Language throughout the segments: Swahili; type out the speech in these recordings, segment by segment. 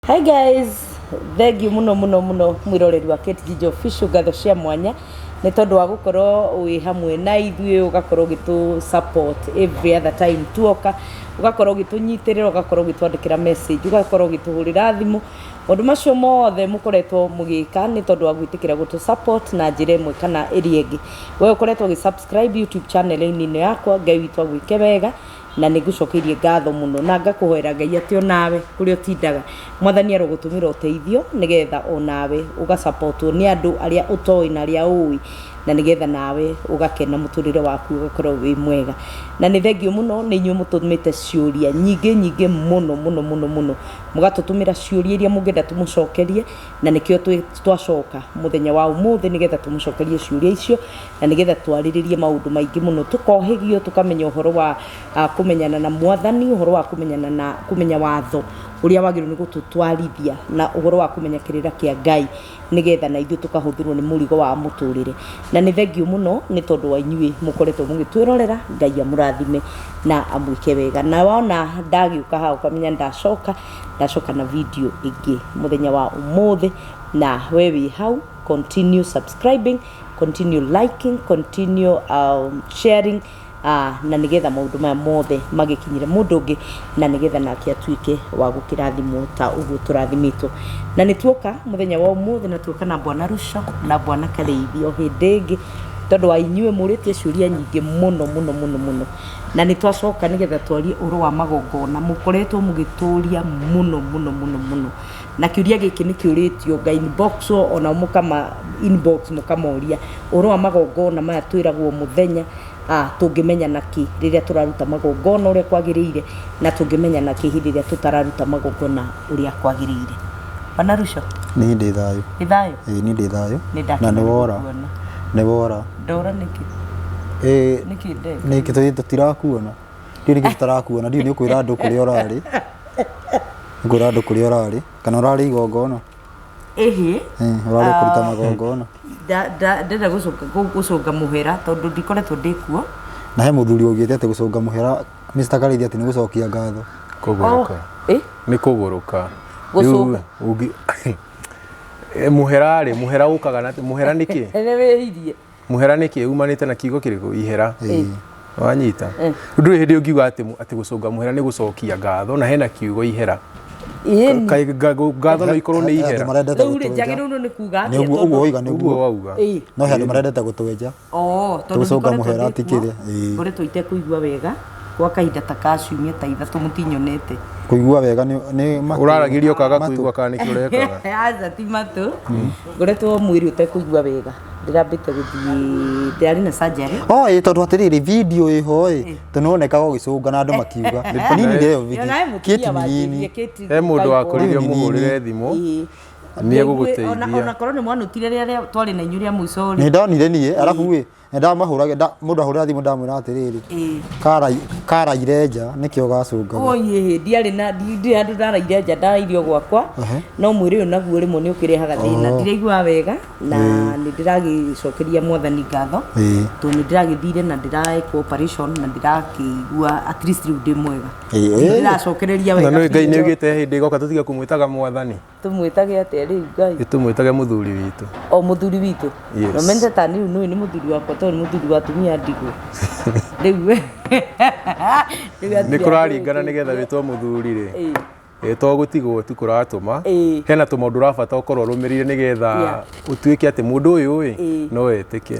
Hi guys, thank you muno mwiroreri wa KTG Official gatho cia mwanya ni tondu wa gukorwo wi hamwe na ithuĩ ugakorwo gitu support every other time tuoka ugakorwo gitunyitirira ugakorwo gitwandikira message ugakorwo gituhurira thimu maundu macio mothe mukoretwo mugika ni tondu wa gwitikira gutu support na njira imwe kana ĩrĩa ĩngĩ we ukoretwo gi-subscribe YouTube channel ino yakwa Ngai witũ agwĩke wega na nigucokerie ngatho muno na ngakuhoera Ngai ati onawe kuri utindaga mwathani arogutumira uteithio nigetha onawe uga support ni andu aria utoi na aria ui na nigetha nawe ugakena muturire waku ugakorwo wi mwega na ni thengio muno ni inyu mutumite ciuria nyingi muno mugatutumira ciuria iria mungenda tumucokerie na nikio twacoka muthenya wa umuthi nigetha tumucokerie ciuria icio na nigetha twariririe maundu maingi muno tukohigio tukamenya uhoro wa kumenyana na mwathani uhoro wa kumenya watho uria wagiru ni gututwarithia na uhoro wa kumenya kirira kia Ngai nigetha na ithu tukahuthirwo ni murigo wa muturire na ni thengio muno ni tondu wa inyui mukoretwo mugitwirorera Ngai amurathime na amwike wega na wona ndagiuka ha ukamenya ndacoka na video ingi muthenya wa umuthi na wewe hau continue subscribing, continue liking, continue sharing na nigetha maundu maya mothe magikinyire mundu ungi na nigetha nake atuike wa gukirathimwo ta uguo turathimitwo na nituoka muthenya wa umuthi na tuoka na Bwana Rusho na Bwana Kareithio hindingi tondu wa inyue muritie ciuria nyingi muno na nitwacoka nigetha twarie uru wa magongona mukoretwo mugituria muno na kiuria giki ni kiuritio ga inbox ona mukama inbox mukamoria uru wa magongona maya twiragwo muthenya tungimenya naki riria turaruta magongona uria kwagiriire na tungimenya naki riria tutararuta magongona uria kwagiriire. Bwana Rusho ni ndi thayo ni ndi thayo na ni wora ndora niki niki niki tutirakuona ndio niki tutarakuona ndio ni ukwira andu kuria urari ngura andu kuria urari kana urari igongona urari kuruta magongona ndenda gucunga muhera tondu ndikoretwo ndikuo na he muthuri ugiete ati gucunga muhera Mr. Kareithio ati ni gucokia ngatho kuguruka ni kuguruka gucunga muhera ukaga na muhera niki enewehirie muhera niki umanite na kigo kiriku ihera wanyita ndu hindi ungiuga ati gucunga muhera ni gucokia ngatho na hena kiugo ihera kai ngatho no ikorwo ni ihera uri jagiru ni kuga ni uguo oiga ni uguo wauga no handu marendete gutwenja tondu gucunga muhera atikire uri tuite kuigua wega kwa kahinda ta kaciumia ta ithatu mutinyonete kuigua wega ni uraragirio kaga kuigua kana niki urekaga aza ti matu ngoretwo mwiri utekuigua wega ndirambite guthii ndirari na surgery tondu atiriri video iho tunoneka gugicunga na andu makiuga nini leo video kitini he mundu wakoririo muhurire thimu ni eguguteithia ona korwo ni mwanutire riria twari na inyuria muico ni ndonire nie arafu ndamahuraga mundu ahurira thimu ndamwira atiriri kara irenja nikio gacunga ndiari na ndi andu ndara irenja ndairio gwakwa no mwiri uyu naguo rimo ni ukirehaga thina ndiraigua wega na ni ndiragicokeria mwathani ngatho to ni ndiragithire na ndiraeka operation na ndirakigua at least riu ndi mwega ndiracokereria wega na no Ngai ni ugite hindi goka tutiga kumwitaga mwathani tumwitage ate riu Ngai tumwitage muthuri witu muthuri witu no mente tani ni muthuri wakwa to ni muthuri wa tumia ndigo riu ni kuraringana nigetha witwa muthuri ri to gutigwo tu kuratuma hena tumaundu urabata ukorwo rumirire nigetha utuike ati mundu uyu no wetike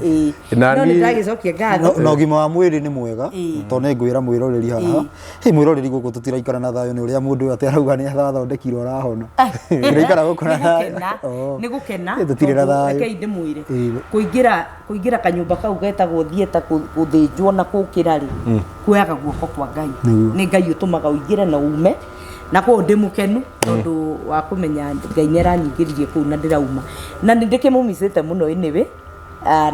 na ni ndagicokia ngatho no gima wa mwiri ni mwega to ne ngwira mwiroreri haha mwiroreri guku tutiraikara na thayo ni uria mundu ati arauga ni athathondekirwo arahona tiraikara guku na thayo ni gukena tutirira thayo reke inde mwire kuingira kanyumba kau getagwo thieta guthinjwo na kukirari kuyaga guoko kwa Ngai ni Ngai utumaga uingire na ume na kwa ndimukenu tondu wa kumenya Ngai ni aranyingiririe kuu na ndirauma na ndikimumicite muno iniwe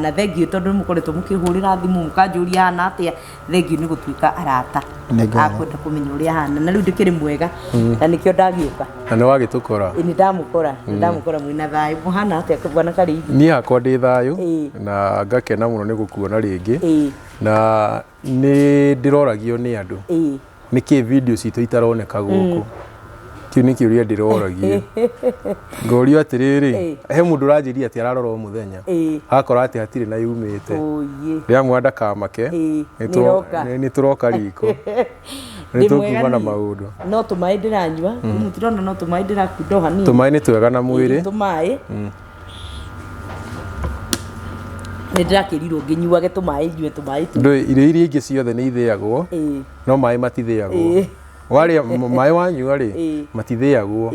na thengio tondu mukoretwo mukihurira thimu mukanjuria hana atia thengio ni gutuika arata akwenda kumenya uria hana na riu ndikiri mwega na nikio ndagiuka na ni wagitukora ni ndamukora mwina thayo muhana atia Bwana Kareithio ni hakwa ndi thayo na ngakena muno ni gukuona ringi na ni ndiroragio ni andu niki video citu itaroneka guku kiu ni kiuria ndiroragie ngorio atiriri he mundu uranjiria ati ararora muthenya akora ati hatiri na yumite ria mwanda kamake ni turoka riko ni tukuma na maundu no tumai ndiranywa mutirona no tumai ndirakundo hanini tumai ni twega na mwiri tumai nindirakirirwo nginyuage tumai njue tumai ndo irio ingi ciothe ni ithĩagwo no mai matithĩagwo waria mai wanyua ri matithĩagwo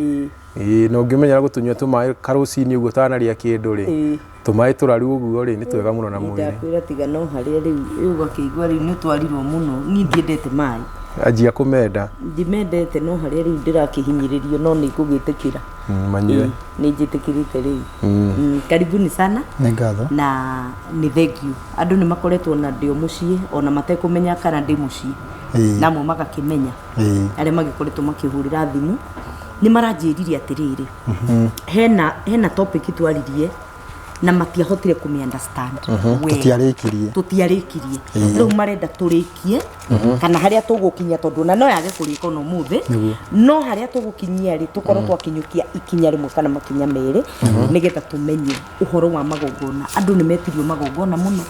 no ngimenyera gutunyua tumai karucini uguo tanaria kindu ri tumai turaru uguo ri ni twega muno na mwiri ndakwira tiga no haria riu ugakiigua riu ni twarirwo muno ni ndiendete mai ajia kumenda ndimendete no haria riu ndirakihinyiririo no ni kugitikira manyue ni njitikirite riu karibuni sana ni ngatho na ni thank you andu ni makoretwo na ndio mucii ona matekumenya kana ndi mucii namo magakimenya aria magikoretwo makihurira thimu ni maranjiririe atiriri hena topic twaririe na matiahotire kumi understand tutiarikirie riu marenda turikie kana haria tugukinya tondu na no yage kurika no muthe no haria tugukinyia ri tukorwo twakinyukia ikinya rimwe kana makinya meri nigetha tumenye uhoro wa magongona andu ni metirio magongona muno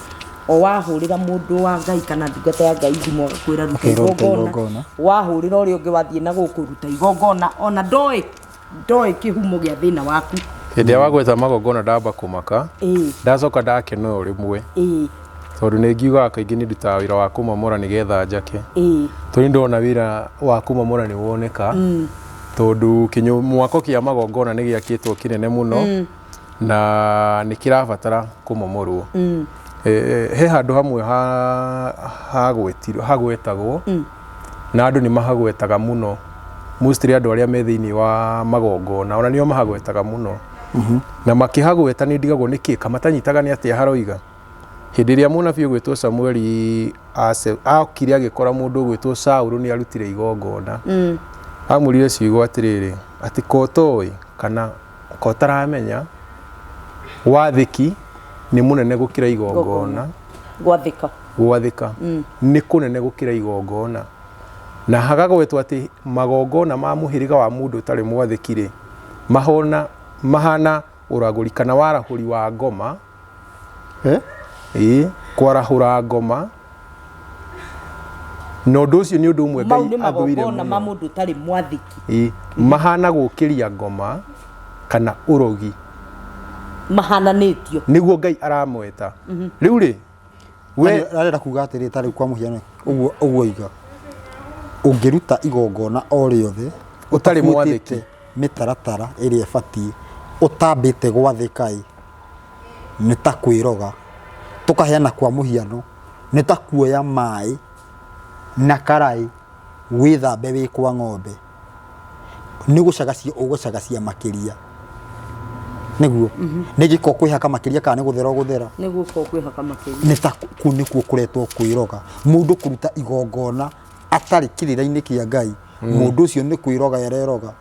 o wahurira mundu wa Ngai kana ndungata ya Ngai thimu agakwira ruta igongona wahurira uri ungi wathie na gukuruta igongona ona ndoi kihumo gia thina waku hĩndĩ wagweta magongona ndamba kumaka ndacoka ndakeno rimwe tondu nĩ ngiugaga kaingĩ nĩ ndutaga wĩra wa kũmomora nĩgetha njake tondũ ndona wĩra wa kũmomora nĩ woneka tondu mwako kĩa magongona nĩ gĩakĩtwo kĩnene mũno na nĩ kĩrabatara kũmomorwo he handũ hamwe hagwetagwo na andũ nĩ mahagwetaga mũno mostly andũ arĩa me thĩinĩ wa magongona ona nĩo mahagwetaga mũno na makihagweta ni ndigagwo niki kamatanyitaga ni atia haroiga hindi ria munabii gwitwo Samueli akire agikora mundu gwitwo Saulu ni arutire igongona amurire ciugo atiriri ati kotoi kana kotaramenya wathiki ni munene gukira igongona gwathika ni kunene gukira igongona na hagagwetwo ati magongona ma muhiriga wa mundu utari mwathikire mahana uraguri kana warahuri wa ngoma kwarahura ngoma no nducio ni undu umwe Ngai athwire muno ma mundu tari mwathiki mahana gukiria ngoma kana urogi mahananitio niguo Ngai aramweta riu ri we arenda kuga atiri tari kwa muhiano uguo iga ungiruta igongona o riothe utari mwathiki mitaratara iria fatie utambite gwathikai ni ta kwiroga tukaheana kwa muhiano ni ta kuoya mai na karai withambe wi kwa ng'ombe ni gucagacia ugucagacia makiria niguo ni giko kwihaka makiria kana ni guthera guthera niguo kwihaka makiria ni ta kunikuo kuretwo kwiroga mundu kuruta igongona atari kirira-ini kia Ngai mundu ucio ni kwiroga ereroga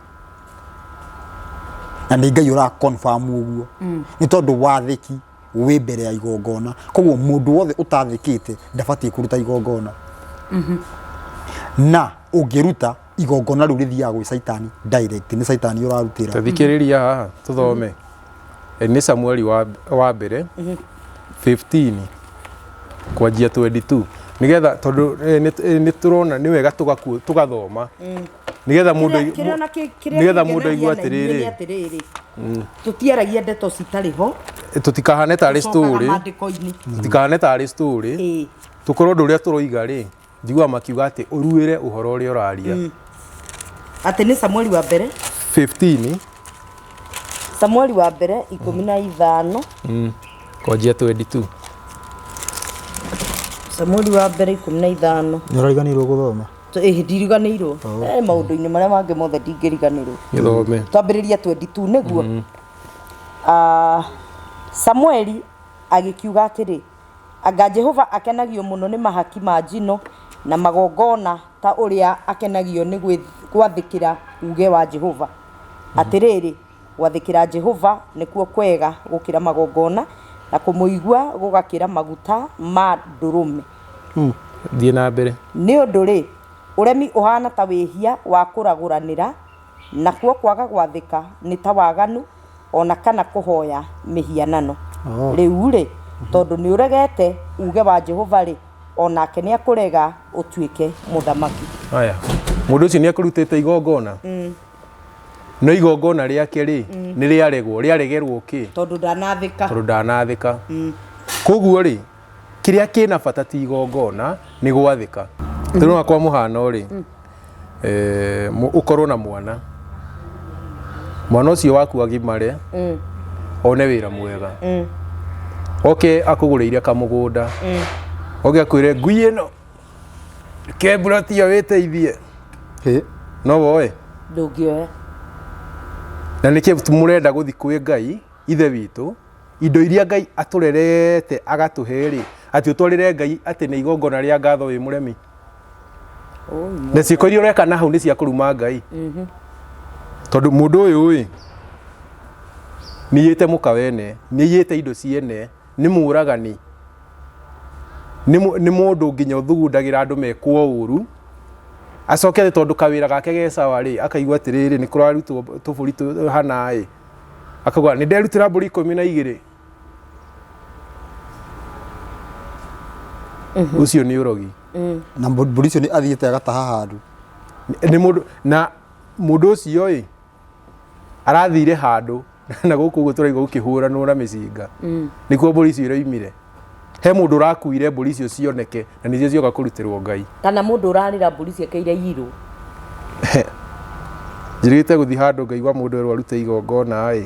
na ni Ngai ura confirm uguo ni tondu wathiki wi mbere ya igongona koguo mundu wothe utathikite ndabatie kuruta igongona na ungiruta igongona riu rithiaga gwi Saitani direct ni Saitani urarutira tathikiriria haha tuthome ni Samueli wa mbere 15 kwanjia 22 nigetha tondu ni turona ni wega tugathoma nigetha mundu igua atiriri tutiaragia ndeto citariho tutikahane tari story tukorwo ndu ria turoiga ri njigua makiuga ati uruire uhoro uria uraria ati ni Samueli wa mbere 15 Samueli wa mbere 15 kwanjia 22 Samueli wa mbere 15 niraiganirwo guthoma ndiriganirwo maundu-ini maria mangi mothe ndingiriganirwo githome twambiriria 22 niguo Samueli agikiuga atiri anga Jehova akenagio muno ni mahaki ma njino na magongona ta uria akenagio ni gwathikira uge wa Jehova atiriri gwathikira Jehova nikuo kwega gukira magongona na kumuigua gugakira maguta ma ndurume thie na mbere ni undu ri uremi uhana ta wihia wa kuraguranira nakuo kwaga gwathĩka nĩ ta waganu ona kana kũhoya mĩhianano rĩu rĩ tondũ nĩ ũregete uge wa Jehova rĩ onake nĩ akũrega ũtuĩke mũthamaki. Aya mũndũ ũcio nĩ akũrutĩte igongona no igongona rĩake rĩ nĩ rĩaregerwo kĩ tondũ ndanathĩka koguo rĩ kĩrĩa kĩna bata ti igongona nĩ gwathĩka. Tũrona kwa mũhano rĩ ũkorwo na mwana ũcio waku agimare one wĩra mwega oke akũgũrĩire kamũgũnda oke akwĩre ngui ĩno kembura tiyo wĩteithie no woe ndũngĩoya na nĩkĩo mũrenda gũthiĩ kwĩ Ngai ithe witũ indo iria Ngai atũrerete agatũhe rĩ atĩ ũtwarĩre Ngai atĩ nĩ igongona rĩa ngatho wĩ mũremi na ciĩko iria ũreka na hau nĩ cia kũruma Ngai tondũ mũndũ ũyũ ĩ nĩiyĩte mũkawene nĩiyĩte indo ciene nĩ mũragani nĩ mũndũ nginya ũthugundagĩra andũ mekwo ũru acokete tondũ kawĩra gake ge sawa rĩ akaigua atĩrĩrĩ nĩ kũrarutwo tũbũri tũhana ĩ akauga nĩ nderutĩra mbũri 12 ucio nĩ ũrogi na mbũri icio nĩ athiĩte agataha handũ nĩ mũndũ na mũndũ ũcio ĩ arathire handũ na gũkũ ũguo tũraigua gũkĩhũranwo na mĩcinga nĩkuo mbũri icio iroimire he mũndũ ũrakuire mbũri icio cioneke na nĩcio cioka kũrutĩrwo Ngai kana mũndũ ũrarĩra mbũri ciake iria irũ njĩrĩte gũthiĩ handũ ngaigua mũndũ erwo arute igongona ĩ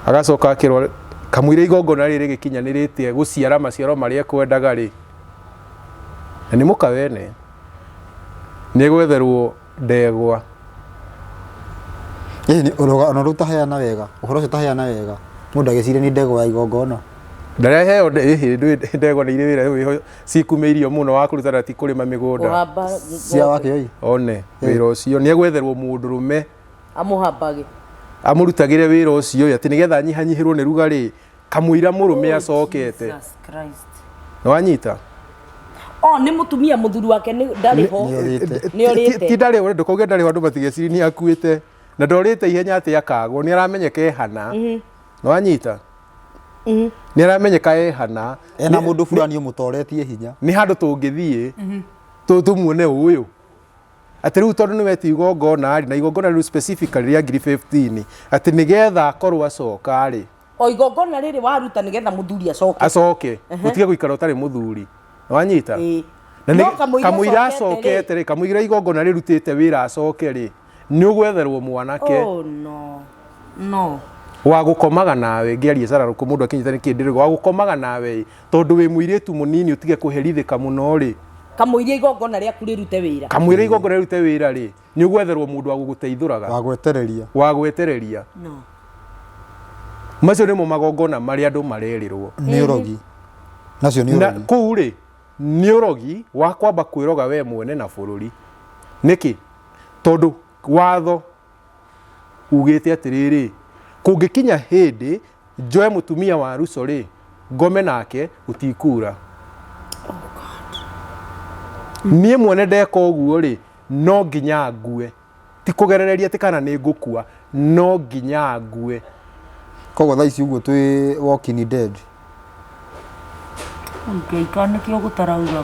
agacoka akĩrwo kamũira igongona rĩrĩ rĩgĩkinyanĩrĩtie gũciara maciaro marĩa ekwendaga rĩ na nĩ mũkawene nĩ gwetherwo ndegwa ona rĩu taheana wega ũhoro ũcio taheana wega mũndũ agĩciria nĩ ndegwa ya igongona ndareheo ndegwa nĩ irĩ wĩra wĩho cikumĩirio mũno wa kũrutana ti kũrĩma mĩgũnda cia wakĩoi one wĩra ũcio nĩ egwetherwo mũndũrũme amũhambage amũrutagĩre wĩra ũcio atĩ nĩgetha anyihanyihĩrwo nĩ rugarĩ kamũira mũrũme acokete nĩ wanyita nĩ mũtumia mũthuri wake ndarĩ ho nĩ orĩte ti ndarĩ ho ndũkauge ndarĩ ho andũ matigecirie nĩ akuĩte na ndorĩte ihenya atĩ akagwo nĩ aramenyeka ehana nĩ wanyita nĩ aramenyeka ehana ena mũndũ fulani ũmũtoretie hinya nĩ handũ tũngĩthiĩ tũmuone ũyũ atĩ rĩu tondũ nĩ weti igongona na igongona rĩu specifically rĩa 15 atĩ nĩgetha akorwo acoka rĩ igongona rĩrĩ waruta nĩgetha mũthuri acoke ũtige gũikara ũtarĩ mũthuri nĩ wanyita na kamũira acokete rĩ kamũira igongona rĩrutĩte wĩra acoke rĩ nĩ ũgwetherwo mwanake wa gũkomaga nawe ngĩaria cararũkũ mũndũ akinyita nĩ kĩndĩrĩgo wa gũkomaga nawe tondũ wĩ mũirĩtu mũnini ũtige kũherithĩka mũno rĩ kamũira igongona rĩaku rĩrute wĩra kamũira igongona rĩrute wĩra rĩ nĩ ũgwetherwo mũndũ wa gũgũteithũraga wa gwetereria macio nĩmo magongona marĩa andũ marerĩrwo nĩ ũrogi nacio nĩ ũrogi kũu rĩ nĩ ũrogi wa kwamba kwĩroga we mwene na bũrũri nĩkĩ tondũ watho ugĩte atĩrĩrĩ kũngĩkinya hĩndĩ njoe mũtumia wa Ruco rĩ ngome nake gũtikura niĩ mwene ndeka ũguo rĩ no nginya ngue ti kũgerereria atĩ kana nĩ ngũkua no nginya ngue koguo thaa ici ũguo twĩ walking dead nĩkĩo gũtarauga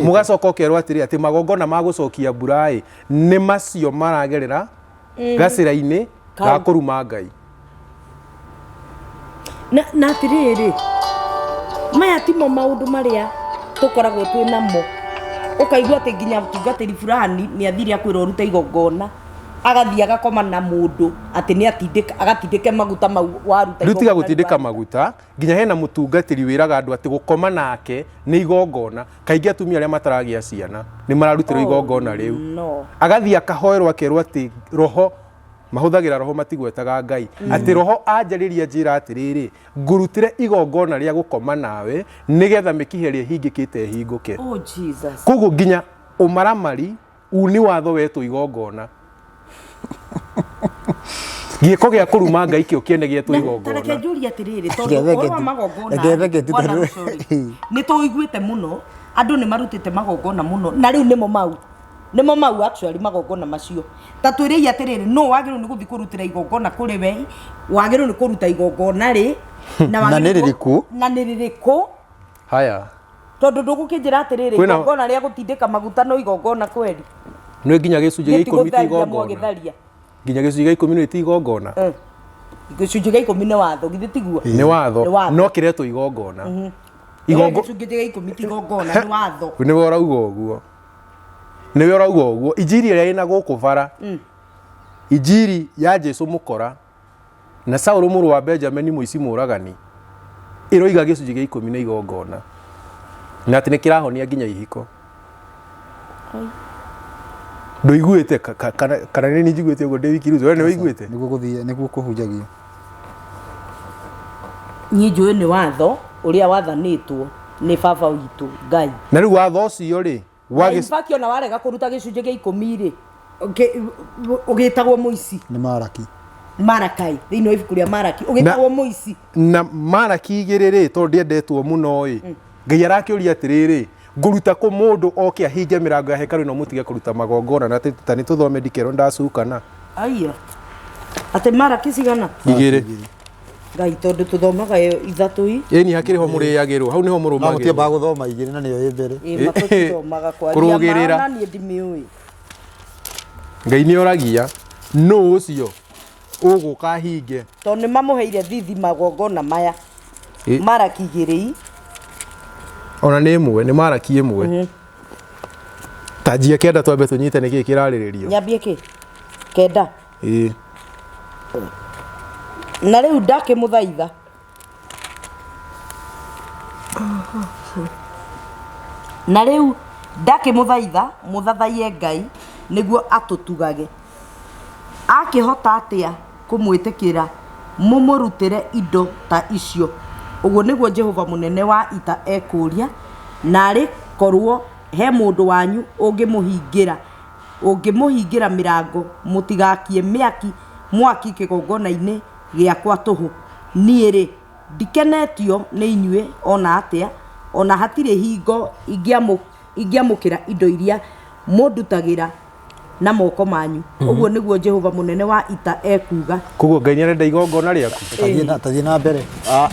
mũgacoka ũkerwo atĩ magongona ma gũcokia mbura nĩ macio maragerera gacĩra-inĩ ga kũruma Ngai na atĩrĩrĩ maya timo maũndũ marĩa tũkoragwo twĩ namo ũkaigua atĩ nginya mũtungatĩri fulani nĩ athire akwĩra ũrute igongona agathiĩ agakoma na mũndũ atĩ nĩ agatindĩke maguta mau waruta rĩu tiga gũtindĩka maguta nginya hena mũtungatĩri wĩraga andũ atĩ gũkoma nake nĩ igongona kaingĩ atumia arĩa mataragĩa ciana nĩ mararutĩrwo igongona rĩu agathiĩ akahoerwo akerwo atĩ roho mahũthagĩra roho matigwetaga Ngai atĩ roho anjarĩria njĩra atĩrĩrĩ ngũrutĩre igongona rĩa gũkoma nawe nĩgetha mĩkiha ĩrĩa ĩhingĩkĩte ĩhingũke koguo nginya ũmaramari uni watho wetwo igongona gĩko gĩa kũruma Ngai kĩo kĩenegetwo igongona tareke njũria atĩrĩrĩ tondũ ũhoro wa magongona nĩ tũiguĩte mũno andu ni marutite magongona muno na riu nimo mau actually magongona macio ta twiriye atiriri no wagiru ni guthi kurutira igongona kuri we wagiru ni kuruta igongona ri na niririku haya tondu ndugukinjira atiriri igongona ria gutindika maguta no igongona kweli no nginya gicunje gia 10 ti igongona nginya gicunje gia 10 ti igongona gicunje gia 10 ni watho githi tiguo ni watho no kiretwo igongona gicunje gia 10 ti igongona ni watho ni wora uguo niwe urauga uguo injiri iria ina guku bara injiri ya Jesu mukora na Saul muru wa Benjamin muici muragani iroiga gicunje gia 10 na igongona na ati nikirahonia nginya ihiko nduiguite kana ni njiguite uguo Ndiwikiruzo we ni wiguite niguo kuhunjagio ni njui ni watho uria wathanitwo ni baba witu Ngai na riu watho ucio ri wagifakio na warega kuruta gicunje gia 10 ri ugitagwo muici ni Marakai thiini wa ibuku ria Maraki ugitagwo muici na Maraki igiriri to ndiendetwo muno Ngai arakiuria atiriri nguruta ku mundu oke ahinge mirango ya hekalu no mutige kuruta magongona na tani tuthome ndikero ndacukana aya ate Maraki cigana igiri Ngai tondu tuthomaga ithatu ni hakiri ho muriyagirwo hau niho murumagirwo mutie ba guthoma igiri na niyo imbere matuthomaga kwa kurugirira ni ndimiui Ngai ni oragia no ucio uguka hinge tondu mamuheire thithi magongona maya Maraki igiri ona ni imwe ni Maraki imwe tajia kenda twambe tunyite niki kirariririo nyambie ki kenda ii na riu ndake muthaitha na riu ndake muthaitha muthathaie Ngai niguo atutugage akihota atia kumwitikira mumurutire indo ta icio uguo niguo Jehova munene wa ita ekuria nari korwo he mundu wanyu ungimuhingira mirango mutigakie mwaki kigongona-ini giakwa tuhu nie ri ndikenetio ni inyue ona atia ona hatire hingo ingiamukira indo iria mundutagira na moko manyu uguo niguo Jehova munene wa ita ekuga kuguo Ngai ni arenda igongona riaku tathie na mbere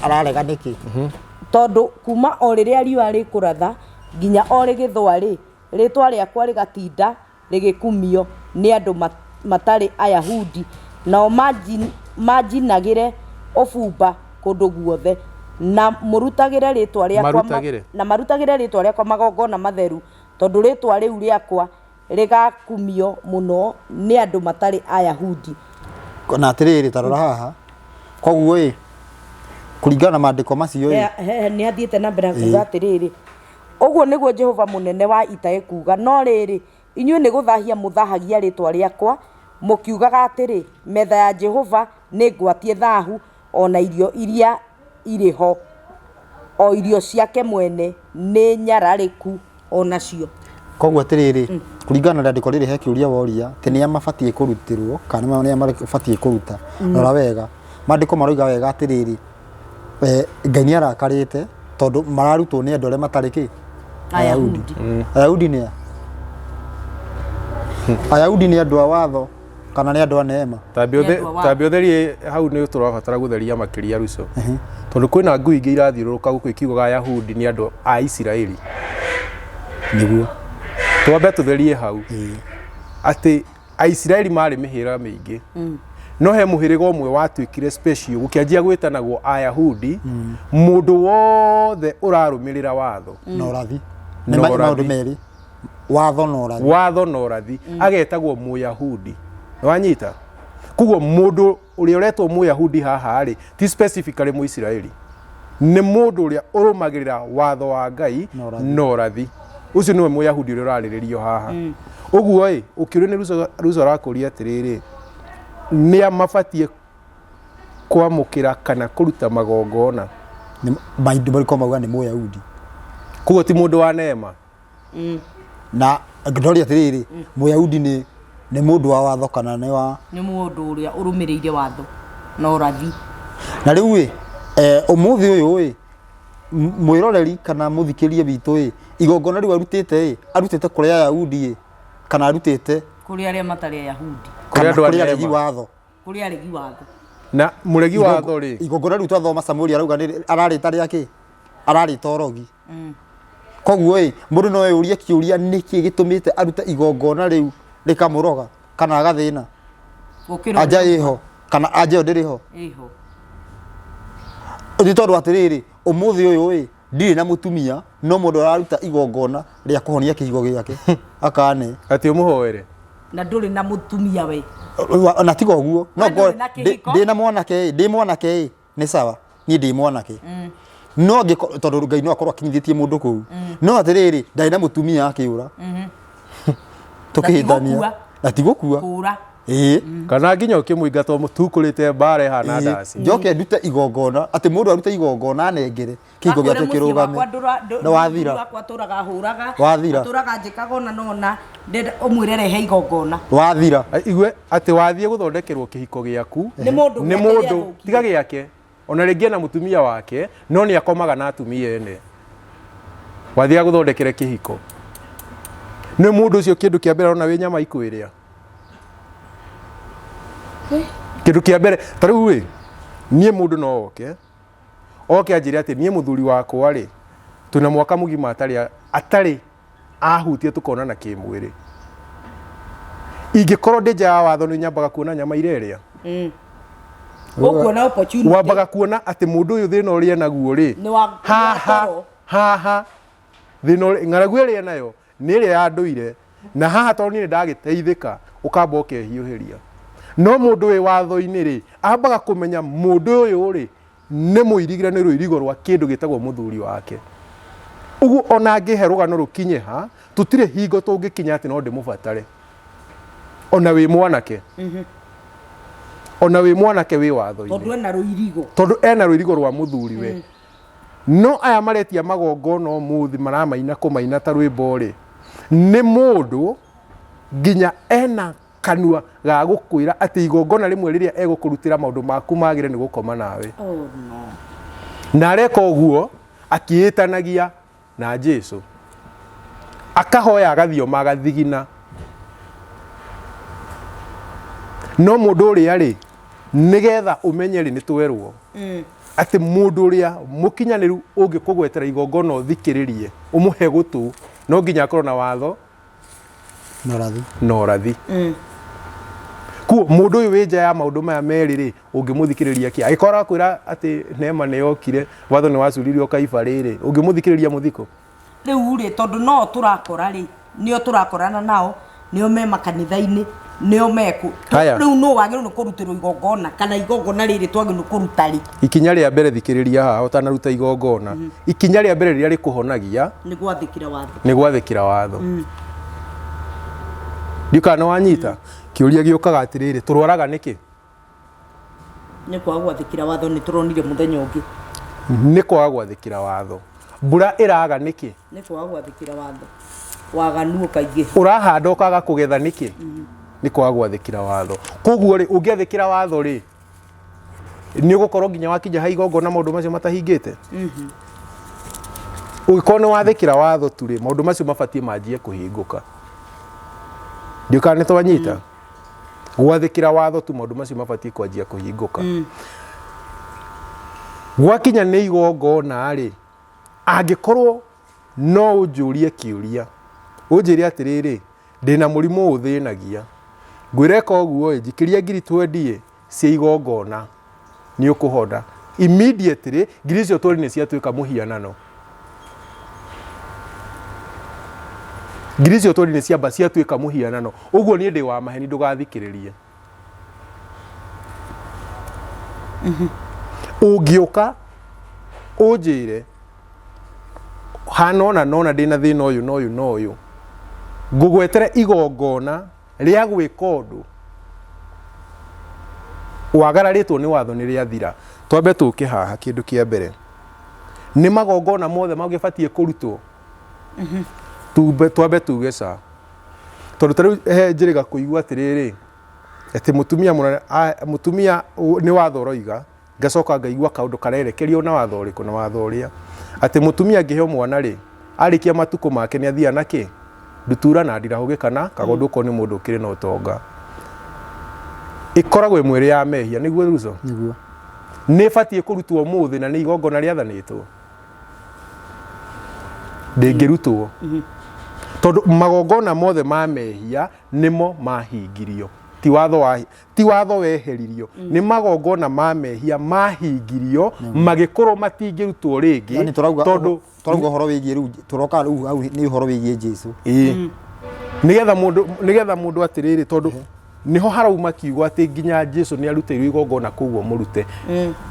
ararega niki tondu kuma o riria riua rikuratha nginya o rigithwa ritwa riakwa rigatinda rigikumio ni andu matari Ayahudi nao majinagire ofumba kundu guothe na murutagire ritwa riakwa magongona matheru tondu ritwa riu riakwa rigakumio muno ni andu matari Ayahudi na atiriri tarora haha koguo kuringana na maandiko macio ni athiete na mbere kuga atiriri uguo niguo Jehova munene wa ita ekuga no riri inyue ni guthahia muthahagia ritwa riakwa mukiugaga atiri metha ya Jehova ni ngwatie thahu ona irio iria iriho o irio ciake mwene ni nyarariku onacio koguo atiriri kuringana na ndiko riri he kiuria woria tenia mabatie kurutirwo kana ni mabatie kuruta rora wega maandiko maroiga wega atiriri Ngai ni arakarite tondu mararutwo ni andu aria matariki Ayahudi ni Ayahudi ni andu a watho kana ni andu a neema tambe utheri hau ni turabatara gutheria makiria ruco tondu kwina ngui ingi irathiururuka guku ikiugaga Ayahudi ni andu a Isiraeli niguo twambe tutherie hau ati Aisiraeli mari mihira mingi no he muhiriga umwe watuikire special gukianjia gwitanagwo Ayahudi mundu wothe urarumirira watho no rathi ni maundu meri watho no rathi agetagwo Muyahudi wanyita kuguo mundu uria uretwo Muyahudi haha ri ti specifically Muisiraeli ni mundu uria urumagirira watho wa Ngai no rathi ucio niwe Muyahudi uria urariririo haha uguo ukiuria ni ruzo rakuria atiriri ni amabatie kwamukira kana kuruta magongona maindu bari komauga ni Muyahudi kuguo ti mundu wa neema na ndoria atiriri Muyahudi ni mundu wa watho kana ni mundu uria urumiriire watho no rathi na riu umuthi uyu mwiroreri kana muthikirie witu igongona riu arutite kuria Ayahudi kana arutite kuri aria matari Ayahudi kuri aregi watho na muregi watho ri igongona riu twathoma Samueli arauga ararita riake ararita orogi koguo mundu no yurie kiuria niki gitumite aruta igongona riu rikamuroga kana agathina aja iho kana aja ndiriho iho uthi tondu atiriri umuthi uyu ndiri na mutumia no mundu araruta igongona ria kuhonia kihigo giake akane ati umuhoere na nduri na mutumia we na tigo guo no ndi na mwanake ni sawa ni ndi mwanake no tondu Ngai no akorwo akinyithitie mundu kuu no atiriri ndai na mutumia akiura tukihithania na tigukua kura kana nginya ukimwingatwo mutukurite bare hana ndasi njoke ndute igongona ati mundu aruta igongona nengere kihigo giake kirugame na wathira aturaga huraga wathira aturaga njikagona nona ndenda umwire rehe igongona wathira igwe ati wathie guthondekerwo kihiko giaku ni mundu tiga giake ona ringi na mutumia wake no ni akomaga na atumia ene wathia guthondekere kihiko ni mundu ucio kindu kia mbere ona wi nyama ikwiria kindu kia mbere tariu wi nie mundu no oke anjire ati nie muthuri wakwa ri tuna mwaka mugima atari ahutie tukona na kimwiri ingikorwo ndi nja watho ni nyambaga kuona nyama ireria ukuona opportunity wambaga kuona ati mundu uyu thina uria naguo ri haha thina ng'aragu iria nayo ni iria ya nduire na haha tondu ni ndagiteithika ukamba ukehiuhiria no mundu wi watho-ini ri ambaga kumenya mundu uyu ri ni muirigire ni ruirigo rwa kindu gitagwo muthuri wake ugu ona angihe rugano rukinye ha tutire hingo tungikinya ati no ndimubatare ona wi mwanake ona wi mwanake wi watho-ini tondu ena ruirigo rwa muthuri we no aya maretia magongono umuthi maramaina kumaina ta rwimbo ri ni mundu nginya ena kanua ga gukwira ati igongona rimwe riria egukurutira maundu maku magire ni gukoma nawe na areka uguo akiitanagia na Jesu akahoya agathio magathigina no mundu uria ri nigetha umenye ri ni twerwo ati mundu uria mukinyaniru ungikugwetera igongona uthikiririe umuhe gutu no nginya akorwo na watho norathi ku mundu uyu winja ya maundu maya meri ri ungimuthikiriria ki agikora kwira ati neema ne yokire watho ni wacuririo kaiba riri ungimuthikiriria muthiko riu ri tondu no turakora ri nio turakorana nao nio me makanitha-ini nio meku riu no wagirwo ni kurutirwo igongona kana igongona riri twagirwo kuruta ri ikinya ria mbere thikiriria haha utanaruta igongona ikinya ria mbere riria rikuhonagia ni gwathikira watho ndikana wanyita kiuria giukaga atiriri turwaraga niki ni kwa gwathikira watho ni turonire muthenya ungi ni kwa gwathikira watho mbura iraga niki ni kwa gwathikira watho waganu kaingi urahanda ukaga kugetha niki ni kwa gwathikira watho koguo ri ungiathikira watho ri ni ugukorwo nginya wakinya ha igongona maundu macio matahingite ugikorwo ni wathikira watho tu ri maundu macio mabatie manjie kuhinguka ndikane twanyita gwathikira watho tu maundu macio mabatie kwanjia kuhinguka gwakinya ni igongona ri angikorwo no unjurie kiuria unjire atiriri ndina murimu uthinagia ngwireka oguo njikiria ngiri 20 cia igongona ni ukuhoda immediately ngiri cio twari ni ciatuika muhianano ngiri cio twari ni ciamba ciatuika muhianano uguo ni ndi wa maheni ndugathikiririe ungiuka unjire hanona nona ndina thina uyu no uyu no uyu ngugwetere igongona ria gwika undu wagararitwo ni watho ni ria thira twambe tuke haha kindu kia mbere ni magongona mothe magibatie kurutwo twambe tuge ca tondu tariu njiriga kuigua atiriri ati mutumia ni watho roiga ngacoka ngaigua kaundu karerekerio na watho uriku na watho uria ati mutumia angiheo mwana ri arikia matuko make ni athia naki ndutura na ndirahuge kana kagondu ko ni mundu ukiri na utonga ikoragwo mwiri ya mehia niguo ruzo niguo ni batie kurutwo muthi na ni igongona riathanitwo ndingirutwo tondu magongona mothe ma mehia nimo mahingirio ti watho weheririo ni magongona ma mehia mahingirio magikorwo matingirutwo ringi yani tondu horo wigie ru turoka ru au ni horo wigie Jesu nigetha mundu atiriri tondu niho harauma kiugo ati nginya Jesu ni arutirwo igongona kuguo murute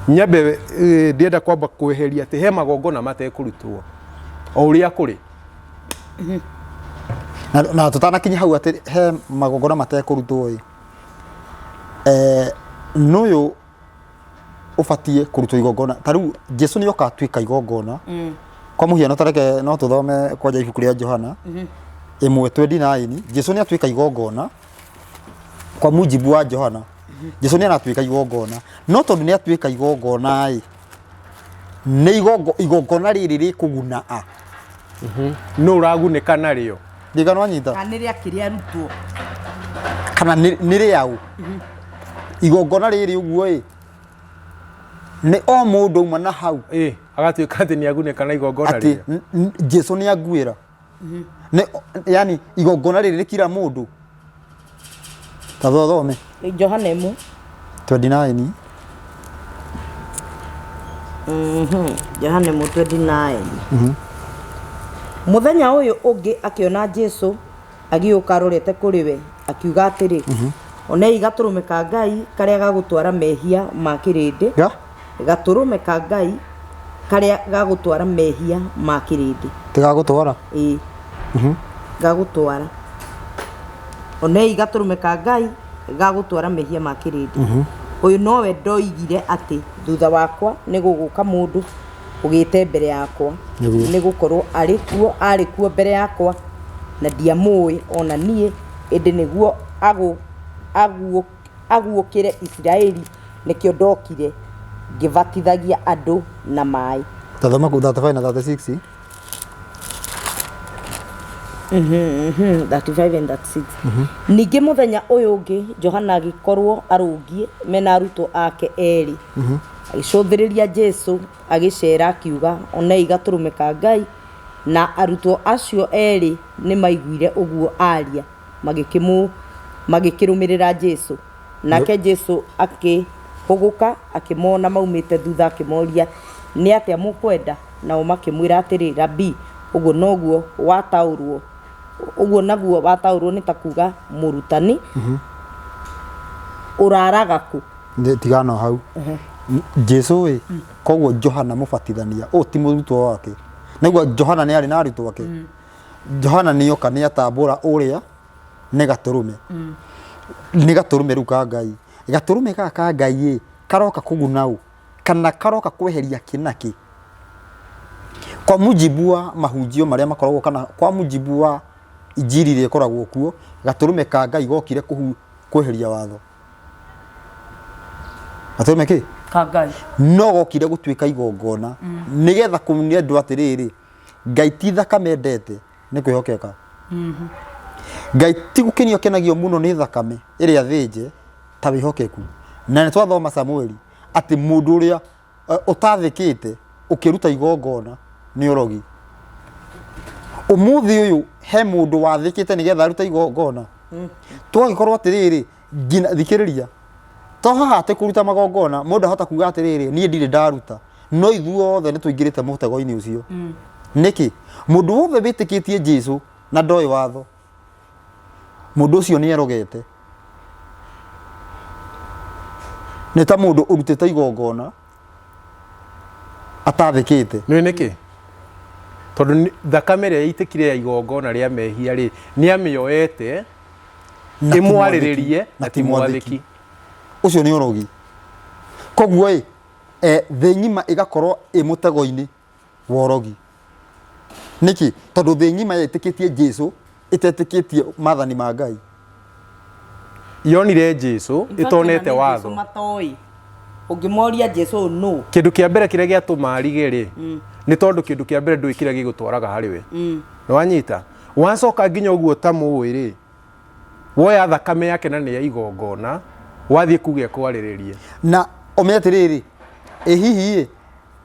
nyambe ndienda kwamba kweheria ati he magongona matekurutwo o uria kuri na tutanakinya hau ati he magongona matekurutwo nuyu ufatie kurutwo igongona tariu Jesu ni oka twika igongona kwa muhiano tareke no tuthome kwa ibuku ria Johana 1:29 Jesu ni atwika igongona kwa mujibu wa Johana Jesu ni anatwika igongona no tondu ni atwika igongona ni igongona riri rikuguna no uraguneka nario ndigano anyita kana ria kiria rutwo kana ni riau igongona riri uguo ni o mundu uma na hau agatwika ati ni aguneka na igongona ria Jesu ni aguira ni yani igongona riri kila mundu tathome Johana 1:29 Johana 1:29 muthenya uyu ungi akiona Jesu agiuka arorete kuri we akiuga atiri one igaturume ka Ngai karia gagutwara mehia ma kirindi gaturume ka Ngai karia gagutwara mehia ma kirindi tigagutwara gagutwara one igaturume ka Ngai gagutwara mehia ma kirindi uyu nowe ndoigire ati thutha wakwa ni guguka mundu ugite mbere yakwa ni gukorwo arikuo mbere yakwa na ndiamui ona nie indi niguo aguokire Israeli nikio ndokire ngivatithagia andu na mai tathoma ku 35 na 36 35 and 36 ningi muthenya uyu ungi Johana agikorwo arungie mena aruto ake eri agicuthiriria Jesu agicera akiuga ona igaturume ka Ngai na aruto acio eri ni maiguire uguo aria magikirumirira Jesu nake Jesu akihuguka akimona maumite thutha akimoria ni atia mukwenda nao makimwira atiri Rabi uguo noguo wataurwo uguo naguo wataurwo ni takuga murutani uraragaku tigano hau Jesu koguo Johana mubatithania o ti murutwo wake niguo Johana ni ari na arutwo wake Johana ni oka ni atambura uria ni gaturume ni gaturume ruka Ngai gaturume ka Ngai karoka kugunau kana karoka kweheria kinaki kwa mujibu wa mahunjio maria makoragwo kana kwa mujibu wa injiri ri koragwo kuo gaturume ka Ngai gokire kweheria watho gaturume ki ka Ngai no gokire gutwika igongona nigetha kumunia ndu atiriri Ngai ti thakame endete ni kwihokeka Ngai ti gukinio kenagio muno ni thakame iria thinje ta wihokeku na ni twathoma Samueli ati mundu uria utathikite ukiruta igongona ni urogi umuthi uyu he mundu wathikite nigetha aruta igongona twagikorwo atiriri ngina thikiriria to haha te kuruta magongona mundu hota kuga atiriri nie ndire ndaruta no ithuothe ni tuingirite mutego-ini ucio niki mundu wothe bitikitie Jesu na ndoi watho mundu ucio ni erogete ni ta mundu urutite igongona atathikite ni niki tondu thakame ria itikire ya igongona ria mehia ri ni amioete imwariririe na ti mwathiki ucio ni urogi koguo the ngima igakorwo imutego-ini worogi niki tondu the ngima itikitie Jesu itetikitie mathani ma Ngai yonire Jesu itonete watho Ungimoria Jesu no. Kindu kia mbere kiria giatuma arige ri ni tondu kindu kia mbere ndui kiria gigutwaraga hari we. Ni wanyita. Wacoka nginya uguo tamuwi ri. Woya thakame yake na ni ya igongona wathie kuge kwariririe. Na omeatiriri hihi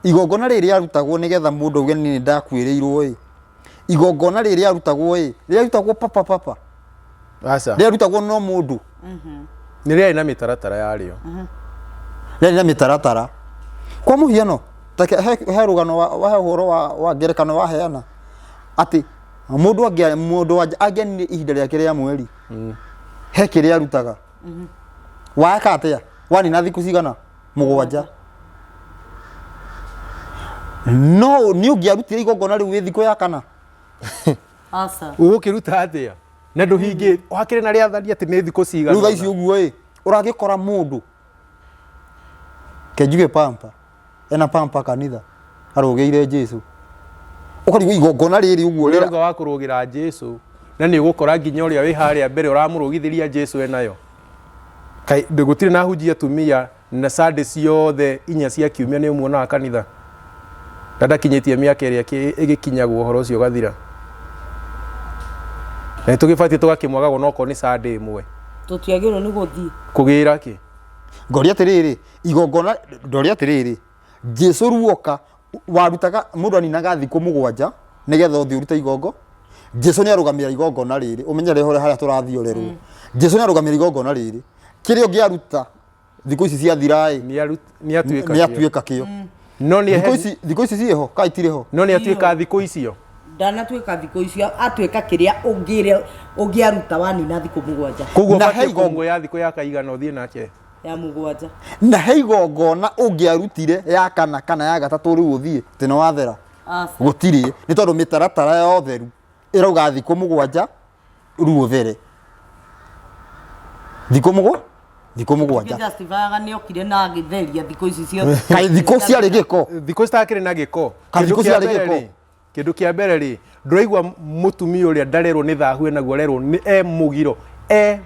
igongona riri arutagwo nigetha mundu uge ni ndakwiriirwo igongona riri arutagwo arutagwo papa Asa arutagwo no mundu ni ria ina mitaratara yario ria ina mitaratara kwa muhiano take he rugano wa horo wa ngerekano wa heana ati mundu ageni ihinda riake ria mweri he kiria arutaga waka atia wani na thiku cigana mugwanja no ni ungiarutire igongona riu thiku ya kana Asa ukiruta atia na nduhingi wakire na ria thari ati ni thiku cigana ruga icio uguo uragikora mundu kenjuge pampa ena pampa kanitha arogeire Jesu ukari igongona riri uguo ruga wa kurugira Jesu na ni ugukora nginya uria wi haria mbere uramurugithiria Jesu enayo kai ndugutire na hujia tumia na sade ciothe inya cia kiumia ni umuonaga kanitha ndakinyitie miaka iria igikinyagwo uhoro ucio gathira na tugibatie tugakimwagago noko ni sade imwe tutiagirwo ni guthii kugira ki ngori atiriri igongona ndori atiriri Jesu ruoka warutaga mundu aninaga thiku mugwanja nigetha uthi uruta igongo Jesu ni arugamira igongona riri umenyere hore haria turathiorerwo Jesu ni arugamira igongona riri kirio giaruta thiku ici cia thirai ni atuika kio no ni thiku ici cieho kaitire ho no ni atuika thiku icio ndanatuika thiku icio atuika kiria ungiaruta wani na thiku mugwanja kuguo na he igongo ya thiku ya kaigana uthie nake ya mugwanja na he igongona ungiarutire ya kana ya gatatu riu uthie tino wathera gutiri ni tondu mitaratara ya otheru irauga thiku mugwanja riu uthere thiku mugwanja justifiaga ni okire na githeria thiku ici cio kai thiku ciari giko thiku citakire na giko kai thiku ciari giko kindu kia mbere ri nduraigwa mutumia uria ndarerwo ni thahu enaguo rerwo ni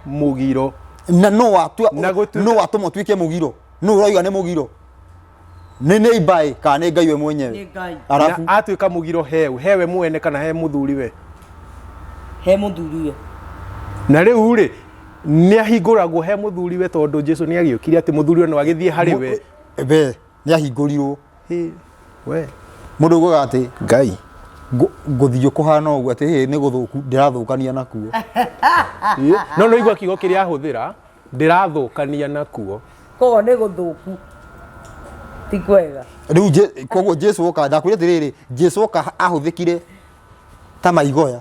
mugiro na no watu motwike mugiro no uraiga ni mugiro ni ibai kana ni ngai we mwenyewe arafu atuika mugiro hewe mwene kana he muthuri we he muthuri we na riu ri ni ahinguragwo he muthuri we tondu Jesu ni agiukire ati muthuri no agithie hari we ni ahingurirwo we mundu ugoga ati ngai nguthio kuhana uguo ati ni guthuku ndirathukania nakuo no igwa kigo kiria ahuthira ndirathukania nakuo kogo ni guthuku ti kwega riu koguo Jesu oka ndakwire atiriri Jesu oka ahuthikire ta maigoya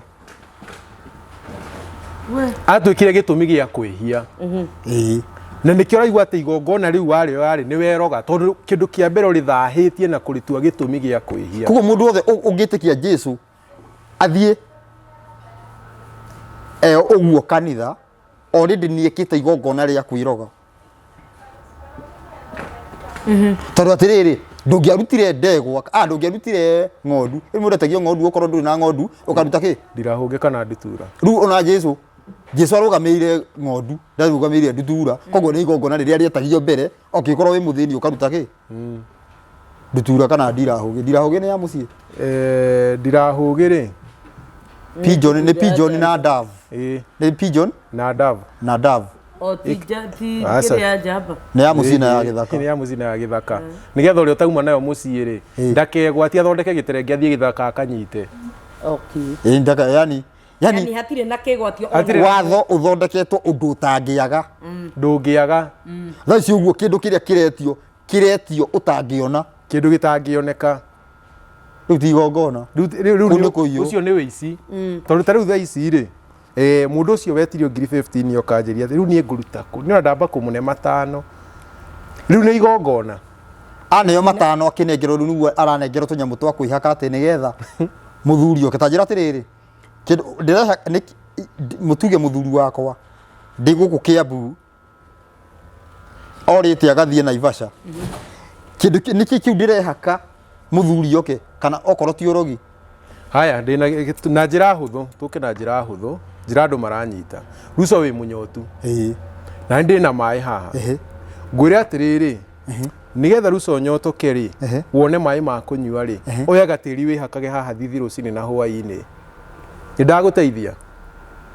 atuikire gitumi gia kwihia na nikio raigwa ati igongona riu wario yari ni weroga tondu kindu kia mbere uri thahitie na kuritua gitumi gia kwihia koguo mundu othe ungitikia Jesu athie uguo kanitha already ni ekite igongona ria kwiroga tondu atiriri ndungiarutire ndegwa ndungiarutire ng'ondu imuretagia ng'ondu okorwo nduri na ng'ondu ukaruta ki ndirahunge kana nditura riu ona Jesu arugameire ng'ondu ndarugameire ndutura koguo ni igongona riria rietagio mbere okikorwo wi muthini ukaruta ki ndutura kana ndirahuge ni ya mucii ndirahuge ri pigeon ni pigeon na dove ni pigeon na dove o kiria jamba ni ya mucii na ya githaka ni ya mucii na ya githaka nigetha uria utauma nayo mucii ri ndakegwatia thondeke giterenge athie githaka akanyite ndaka yani hatire na kigwatio watho uthondeketwo undu utangiaga ndungiaga thaci uguo kindu kiria kiretio utangiona kindu gitangioneka riu ti igongona riu ucio ni wici tondu ta riu tha ici ri mundu ucio wetirio 15 yokanjiria riu nie nguruta ku ni ndamba kumune matano riu ni igongona aneyo matano akinengerwo riu aranengerwo tunyamu twa kwihaka ati nigetha muthuri oke tanjira atiriri ndireha mutuge muthuri wakwa ndi guku Kiambu orite agathie Naivasha kindu niki kiu ndirehaka muthuri oke kana okorwo ti urogi haya na njira huthu tuke na njira huthu njira andu maranyita ruco wi munyotu na ndi na mai haha ngwire atiriri nigetha ruconyo tokeri wone mai ma kunyua ri oya gatiri wi hakage haha thithi rucini na hwaini ndaguteithia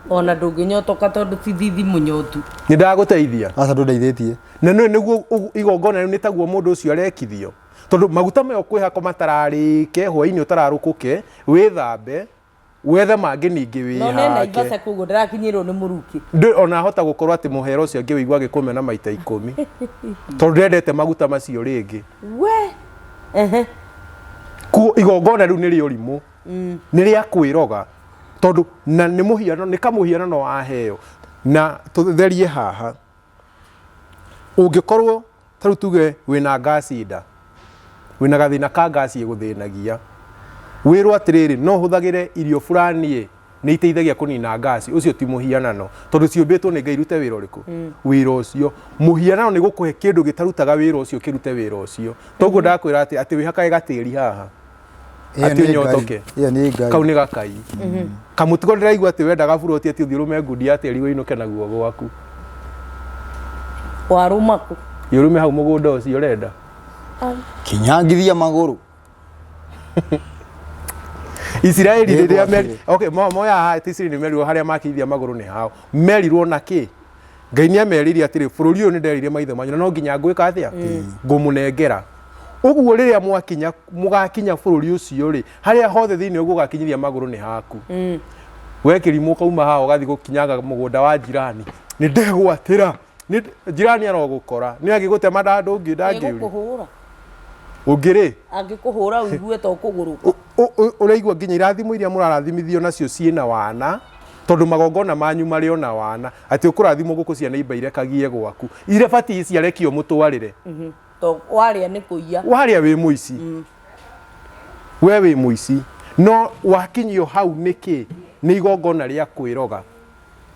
ona ndunginyotoka tondu ti thithi munyotu ndaguteithia asa ndundeithĩtie na niguo igongona ni taguo mundu ucio arekithio tondu maguta mayo kwihako matararike hwaini utararukuke withambe wethe mangi ningi wi hake no nena ibasa kugo ndirakinyirwo ni muruki ona hota gukorwo ati muhero ucio angi wigwa gikumena maita 10 tondu ndendete maguta macio ringi we ku igongona riu ni riurimu ni ria kwiroga tondu na ni muhiano ni kamuhiano no aheo na tutherie haha ungikorwo taru tuge wina gasi nda wina gathina ka gasi iguthinagia wirwo atiriri no huthagire irio fulani ni iteithagia kunina gasi ucio ti muhianano tondu ciumbitwo ni Ngai rute wira uriku wira ucio muhianano ni gukuhe kindu gitarutaga wira ucio kirute wira ucio toguo ndakwira ati wihakae gatiri haha ati nyotoke iyo ni Ngai kau ni gakai kamutigo ndiraigua ati wendaga buroti ati uthirume ngundi atiri winuke naguo gwaku warumaku yurume hau mugunda ucio urenda kinyangithia maguru Israeli riria meri okay moya ha Israeli ni merirwo haria makithia maguru ni hao merirwo na ki Ngai ni amerire atiri bururi uyu ni nderire maitho manyu no nginya ngwika atia ngumunengera uguo riria mwakinya mugakinya bururi ucio ri haria hothe thini uguo gakinyiria maguru ni haku we kirimu kauma ha ugathi gukinyaga mugunda wa jirani ni ndegwatira ni jirani arogukora ni agigute madandu ngi ndangiuri ugire angikuhura wigue to kuguruka uraigua nginya irathimo iria murarathimithio nacio ciina wana tondu magongona manyu mari ona wana ati ukurathimo guku ciana ibaire kagie gwaku ire bati ciarekio mutwarire to waria ni kuiya waria wi muici we wi muici no wakinyio hau niki ni igongona ria kwiroga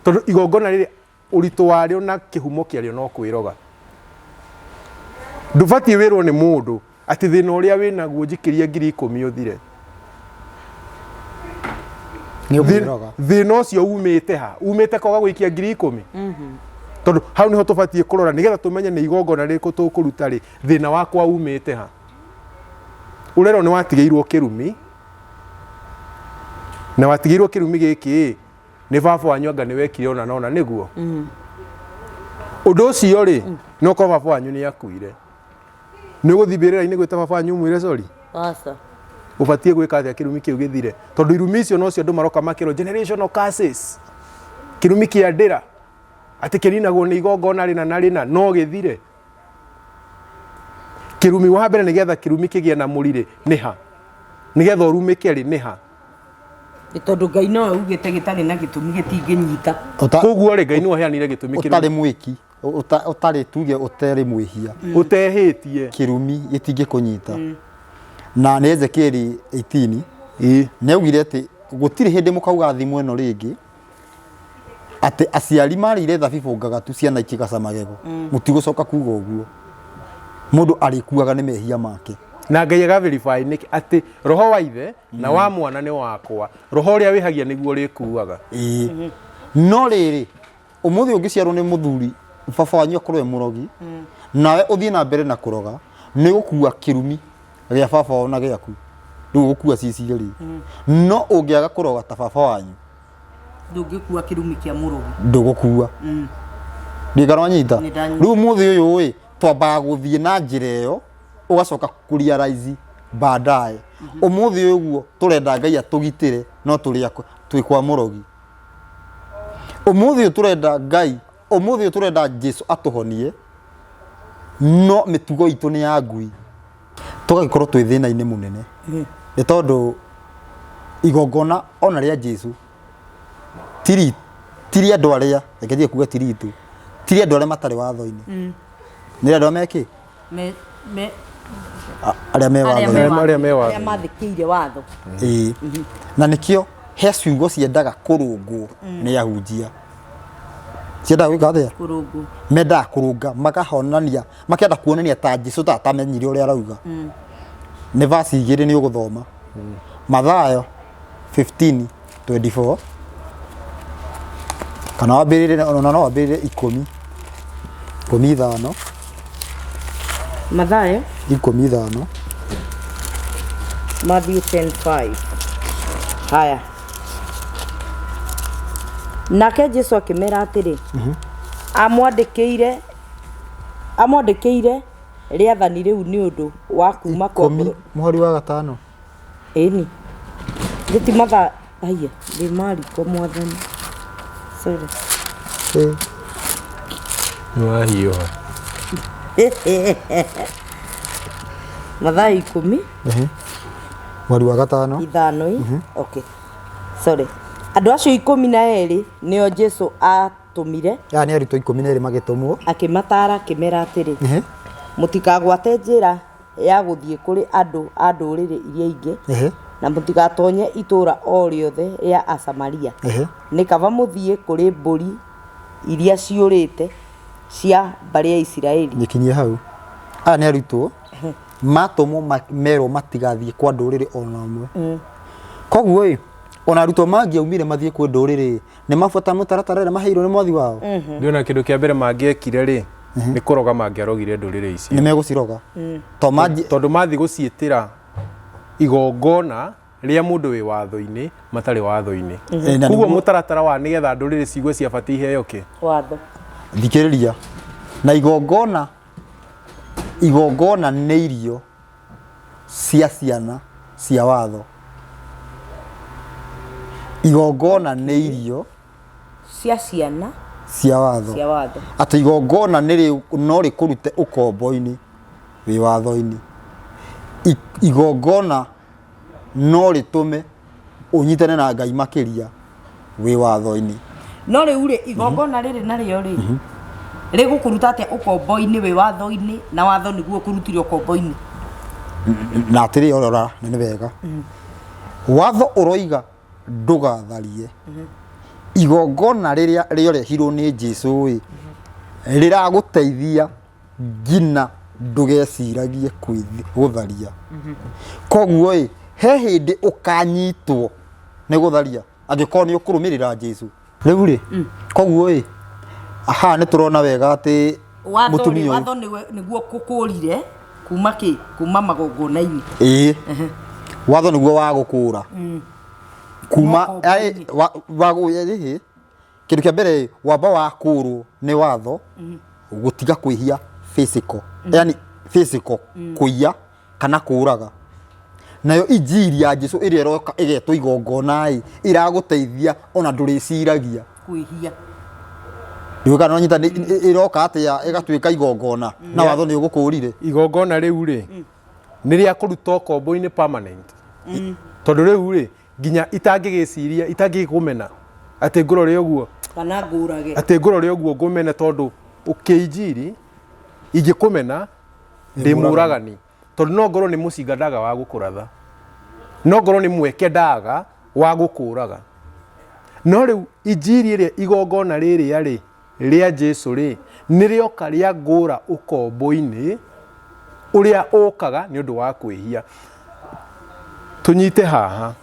tondu igongona riri uritu wario na kihumo kiario no kwiroga ndubati wirwo ni mundu ati thina uria wina guo njikirie 10,000 uthire ni ukwiroga thina ucio umite ha umite koga gwikia 10,000 tondu hau niho tubatie kurora nigetha tumenye ni igongona ririku tukuruta ri thina wakwa umite ha urero ni watigeirwo kirumi na watigeirwo kirumi giki ni baba wanyu anga ni wekire ona nona niguo undu ucio ri no ko baba wanyu ni akuire ni guthibirira ini gwita baba wanyu mwire sorry asa ubatie gwika atia kirumi kiu githire tondu irumi icio no cio andu maroka makiro generational curses kirumi kia ndira ati kirinagwo ni igongona rina na rina no githire kirumi wa mbere nigetha kirumi kigie na murire niha nigetha urumike ri niha tondu Ngai no ugite gitari na gitumi gitinginyita koguo ri Ngai no heanire gitumi kirumi utari mwiki utari tuge utari mwihia utehitie kirumi gitingikunyita na ni Ezekieli 18 ni augire ati gutiri hindi mukauga thimu eno ringi ati aciari marire thabibu ngagatu ciana ikigasa magego mutigocoka kuga uguo mundu arikuaga ni mehia make na Ngai aga verify niki ati roho wa ithe na wa mwana ni wakwa roho uria wihagia niguo rikuaga no riri umuthi ungiciarwo ni muthuri baba wanyu akorwe murogi nawe uthie na mbere na kuroga ni gukua kirumi ria baba ona giaku riu gukua ciciri no ungiaga kuroga ta baba wanyu ndungikua kirumi kia murogi ndugukua ndigaro nyita riu muthi uyu wi twambaga guthie na njira iyo ugacoka kurealize baadaye umuthi uguo turenda Ngai atugitire no twi kwa murogi umuthi turenda Ngai umuthi turenda Jesu atuhonie no mitugo itu ni ya ngui tugagikorwo twi thina-ini munene ni tondu igongona ona ria Jesu tiri andu aria rekeje kuga tiritu tiri andu aria matari watho-ini ni andu ameki aria me watho aria mathikire watho na nikio he ciugo ciendaga kurungwo ni ahunjia ciendaga gwika atia kurungu menda kurunga makahonania makenda kuonania ta Jesu ta tamenyire uria arauga ni verse 2 ni uguthoma Mathayo 15:24 kana wambirire ona no wambirire 10:5 Mathayo 15. Matthew 10:5. Haya. Nake Jesu akimera atiri amwandĩkĩire rĩathani rĩu nĩ ũndũ wa kuma kwa mũhari wa 5. Ĩni gĩti matha haya nĩ mariko mwathani sorry nwa hiyo Mathayo 10 mũhari wa 5 ithano okay sorry andũ acio 12 nĩo Jesu atũmire yani arutwo 12 magĩtũmwo akĩmatara akĩmera atĩrĩ mũtikagwate njĩra ya gũthiĩ kũrĩ andũ a ndũrĩrĩ iria ingĩ na mũtigatonye itũũra o rĩothe rĩa Asamaria nĩ kaba mũthiĩ kũrĩ mbũri iria ciũrĩte cia mbarĩ ya Isiraeli. Nĩkinyie hau aya nĩ arutwo matũmwo merwo matigathiĩ kwa ndũrĩrĩ ona ũmwe koguo ona arutwo mangĩaumire mathiĩ kwĩ ndũrĩrĩ nĩ mabuata mũtaratara ũrĩa maheirwo nĩ mwathi wao. Ndiona kĩndũ kĩa mbere mangĩekire rĩ nĩ kũroga mangĩarogire ndũrĩrĩ ici nĩ megũciroga tondũ mathi gũciĩtĩra igongona rĩa mũndũ wĩ watho-inĩ matarĩ watho-inĩ koguo mũtaratara wa nĩgetha ndũrĩrĩ cigue ciabatie iheo kĩ watho. Thikĩrĩria na igongona nĩ irio cia ciana cia watho. Igongona nĩ irio cia ciana cia watho. Atĩ igongona no rĩkũrute ũkombo-inĩ wĩ watho-inĩ. Igongona no rĩtũme ũnyitane na Ngai makĩria wĩ watho-inĩ. No rĩu rĩ igongona rĩrĩ narĩo rĩ rĩgũkũruta atĩa ũkombo-inĩ wĩ watho-inĩ na watho nĩguo kũrutire ũkombo-inĩ. Na atĩrĩ orora nĩ wega watho ũroiga ndũgatharie igongona rĩrĩa rĩorehirwo nĩ Jesũ rĩragũteithia ngina ndũgeciragie gũtharia. Koguo he hĩndĩ ũkanyitwo nĩ gũtharia angĩkorwo nĩ ũkũrũmĩrĩra Jesũ. Rĩu rĩ koguo aha nĩ tũrona wega atĩ mũtumia watho nĩguo gũkũrire kuma magongona-inĩ. Watho nĩguo wa gũkũra kuma kĩndũ kĩa mbere wamba wa kũrwo nĩ watho gũtiga kwĩhia physical yani physical kũiya kana kũraga. Nayo injiri ya Jesũ ĩrĩa ĩroka ĩgetwo igongona ĩragũteithia ona ndũrĩciragia kwĩhia. Ndiũka no nyita ĩroka atĩa ĩgatuĩka igongona na watho nĩ ũgũkũrire. Igongona rĩu rĩ nĩ rĩa kũruta ũkombo-inĩ permanent tondũ rĩu rĩ nginya itangĩgĩciria itangĩkũmena atĩ ngũrore ũguo kana ngũrage atĩ ngũrore ũguo ngũmene tondũ ũkĩinjiri ingĩkũmena ndĩ mũragani tondũ no ngorwo nĩ mũcinga ndaga wa gũkũratha no ngorwo nĩ mweke ndaga wa gũkũraga. No rĩu injiri ĩrĩa igongona rĩrĩa rĩ rĩa Jesũ rĩ nĩ rĩoka rĩa ngũra ũkombo-inĩ ũrĩa ũkaga nĩ ũndũ wa kwĩhia. Tunyite haha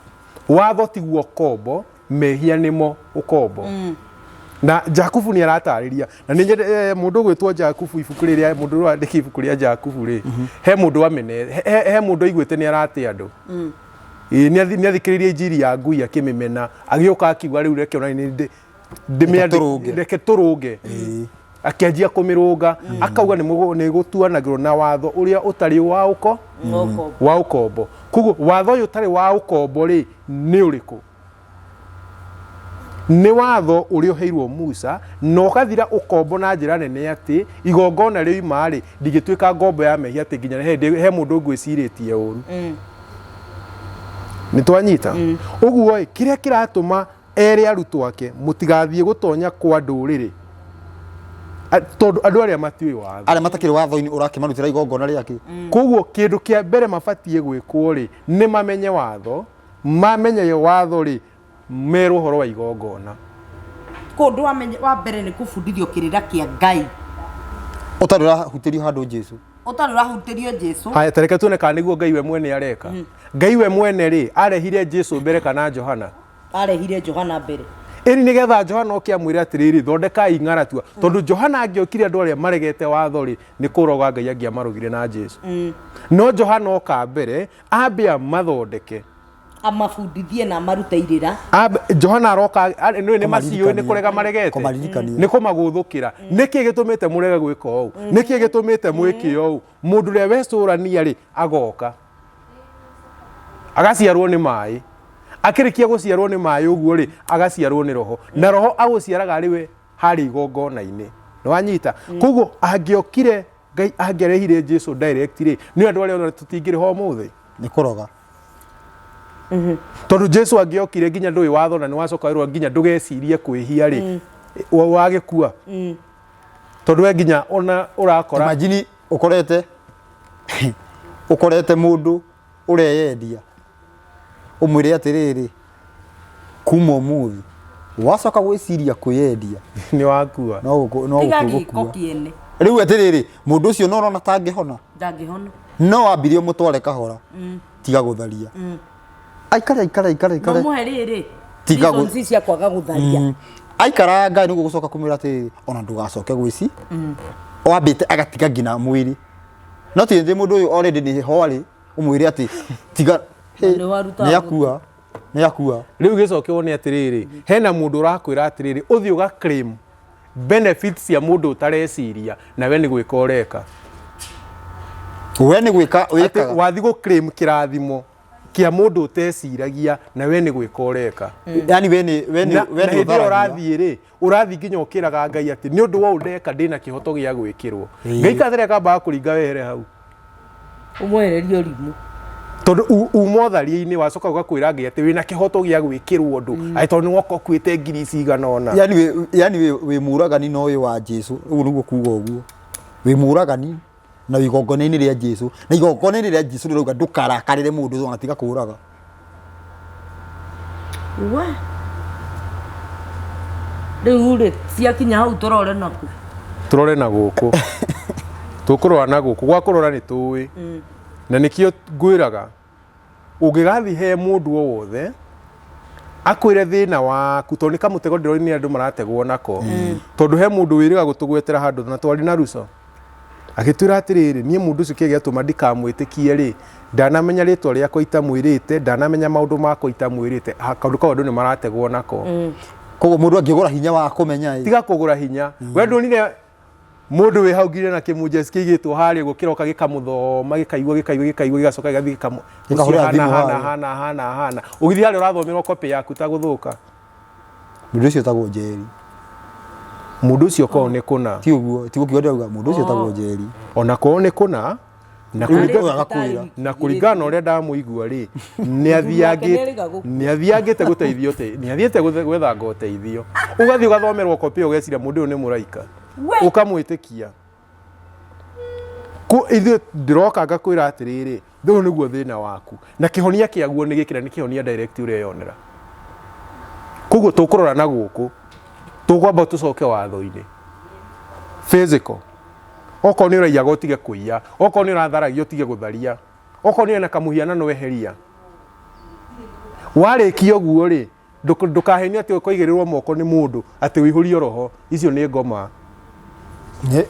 watho tiguo ũkombo mehia nĩmo ũkombo. Na Jakubu nĩ aratarĩria na nĩ mũndũ gwĩtwo Jakubu ibuku rĩrĩa mũndũ wandĩka ibuku rĩa Jakubu rĩ he mũndũ wamene he mũndũ aiguĩte nĩ arate andũ nĩ athikĩrĩria injiri ya ngui akĩmĩmena agĩũka akiuga rĩu reke ona reke tũrũnge akĩanjia kũmĩrũnga akauga nĩ gũtuanagĩrwo na watho ũrĩa ũtarĩ wa ũkombo. Koguo watho ũyũ ũtarĩ wa ũkombo rĩ nĩ ũrĩkũ? Nĩ watho ũrĩa ũheirwo Musa na ũkathira ũkombo na njĩra nene atĩ igongona rĩoima rĩ ndingĩtuĩka ngombo ya mehia atĩ nginya he mũndũ ngwĩcirĩtie ũru. Nĩ twanyita ũguo kĩrĩa kĩratũma erĩ arutwo ake mũtigathiĩ gũtonya kwa ndũrĩrĩ tondũ andũ arĩa matiũĩ watho arĩa matakĩrĩ watho-inĩ ũrakĩmarutĩra igongona rĩake. Koguo kĩndũ kĩa mbere mabatiĩ gwĩkwo rĩ nĩ mamenye watho mamenye watho rĩ merwo ũhoro wa igongona. Kũndũ wa mbere nĩ kũbundithio kĩrĩra kĩa Ngai ũtarĩ ũrahutĩrio handũ Jesũ ũtarĩ ũrahutĩrio Jesũ. Haya tareke tuone kana nĩguo Ngai we mwene areka. Ngai we mwene rĩ arehire Jesũ mbere kana Johana? Arehire Johana mbere. ĩni nĩgetha Johana oke amwĩre atĩrĩrĩ thondekai ng'aratua tondũ Johana angĩokire andũ arĩa maregete watho rĩ nĩ kũroga Ngai angĩamarogire na Jesu no Johana oka mbere ambe amathondeke amabundithie na marute irĩra Johana aroka nĩ maciũ nĩ kũrega maregete nĩ kũmagũthũkĩra nĩkĩ gĩtũmĩte mũrege gwĩka ũũ nĩkĩ gĩtũmĩte mwĩke ũũ mũndũ ũrĩa wecũrania rĩ agoka agaciarwo nĩ maĩ akĩrĩkia gũciarwo nĩ maĩ ũguo rĩ agaciarwo nĩ roho na roho agũciaraga arĩ we harĩ igongona-inĩ nĩ wanyita koguo angĩokire Ngai angĩarehire Jesu direct rĩ nĩ andũ arĩa tũtingĩrĩho ũmũthĩ nĩ kũroga tondũ Jesu angĩokire nginya ndũĩ watho na nĩ wacoka wĩrwo nginya ndũgecirie kwĩhia rĩ wagĩkua tondũ we nginya ona ũrakora imagine ũkorete mũndũ ũreyendia umwire atĩrĩrĩ kuma ũmũthĩ wacoka gwĩciria kwĩyendia nĩ wakua no gũkua rĩu atĩrĩrĩ mũndũ ũcio no ũrona tangĩhona no ambirie mũtware kahora tiga gũtharia aikare no muhe rĩrĩ reasons cia kwaga gũtharia aikara Ngai nĩguo gũcoka kũmwĩra atĩrĩrĩ ona ndũgacoke gwĩci wambĩte agatiga nginya mwĩrĩ no ti ndĩ mũndũ ũyũ already nĩ hoarĩ umwĩre atĩ tiga nĩ akua rĩu gĩcokeo nĩ atĩrĩrĩ hena mũndũ ũrakwĩra atĩrĩrĩ ũthiĩ ũga claim benefits cia mũndũ ũtareciria na we nĩ gwĩka ũreka we nĩ gwĩka wĩkaga wathi gũ claim kĩrathimo kia mũndũ ũteciragia na we nĩ gwĩka ũreka yani we nĩ ũrathiĩ rĩ ũrathiĩ nginya ũkĩraga Ngai atĩ nĩ ũndũ wa ũndeka ndĩna kĩhoto gĩa gwĩkĩrwo Ngai kathĩre kambaga kũringa wehere hau ũmwehererie ũrimũ tondũ uma ũtharia-inĩ wacoka ũgakwĩra Ngai atĩ wĩna kĩhoto gĩa gwĩkĩrwo ũndũ tondũ nĩ woka ũkuĩte ngiri cigana ona yani wĩ mũragani no ũyũ wa Jesu ũguo nĩguo kuga ũguo wĩ mũragani na igongona-inĩ rĩa Jesu na igongona-inĩ rĩa Jesu rĩrauga ndũkarakarĩre mũndũ ũcio tiga kũraga rĩu rĩ ciakinya hau tũrore na gũkũ tũkũrora na gũkũ gwa kũrora nĩ tũĩ na nĩkĩo ngwĩraga ũngĩgathiĩ he mũndũ o wothe akwĩre thĩna waku tondũ nĩ kamũtego ndĩroinĩ andũ marategwo nako tondũ he mũndũ wĩrĩga gũtũgwetera handũ na twarĩ na ruco agĩtwĩra atĩrĩrĩ niĩ mũndũ ũcio kĩagĩatũma ndikamwĩtĩkie rĩ ndanamenya rĩtwa rĩakwa itamwĩrĩte ndanamenya maũndũ makwa itamwĩrĩte kaũndũ kau andũ nĩ marategwo nako koguo mũndũ angĩgũra hinya wa kũmenya tiga kũgũra hinya we ndũnire mũndũ wĩ hau ngire na kĩmũnje kĩigĩtwo harĩa ũguo kĩroka gĩkamũthoma gĩkaigua gĩgacoka gĩgathiĩ hana ũgĩthiĩ harĩa ũrathomerwo copy yaku ta gũthũka mũndũ ũcio etagwo Njeri mũndũ ũcio korwo nĩ kũna ti ũguo ti gũkiuga ndauga mũndũ ũcio etagwo Njeri ona korwo nĩ kũna na kũringana na ũrĩa ndamũigua rĩ nĩ athiangĩte gũteithio nĩ athiĩte gwethanga ũteithio ũgathiĩ ũgathomerwo copy ũgeciria mũndũ ũyũ nĩ mũraika ũkamwĩtĩkia ithuĩ ndĩroka ngakwĩra atĩrĩrĩ ũyũ nĩguo thĩna waku na kĩhonia kĩaguo nĩ gĩkĩra nĩ kĩhonia direct ũrĩa yonera koguo tũkũrora na gũkũ tũkwamba tũcoke watho-inĩ physical okorwo nĩ ũraiyaga ũtige kũiya okorwo nĩ ũratharagia ũtige gũtharia okorwo nĩ na kamũhianano weheria warĩkia ũguo rĩ ndũkahenio atĩ ũkoigĩrĩrwo moko nĩ mũndũ atĩ ũihũrio roho icio nĩ ngoma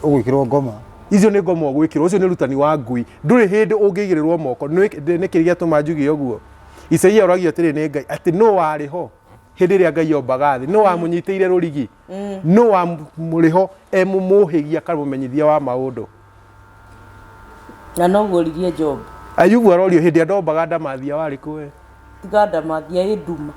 ũgwĩkĩrwo ngoma icio nĩ ngoma ũgwĩkĩrwo ũcio nĩ rutani wa ngui ndũrĩ hĩndĩ ũngĩigĩrĩrwo moko nĩ kĩrĩa gĩatũma njuge ũguo Isaia ũragia atĩrĩ nĩ Ngai atĩ no warĩ ho hĩndĩ ĩrĩa Ngai ombaga thĩ no wamũnyitĩire rũrigi no wamũrĩ ho emũmũhĩgia kamũmenyithia wa maũndũ na no gũririe Job Ayubu arorio hĩndĩ ĩrĩa ndombaga ndamathia warĩ kũwe tiga ndamathia ĩ nduma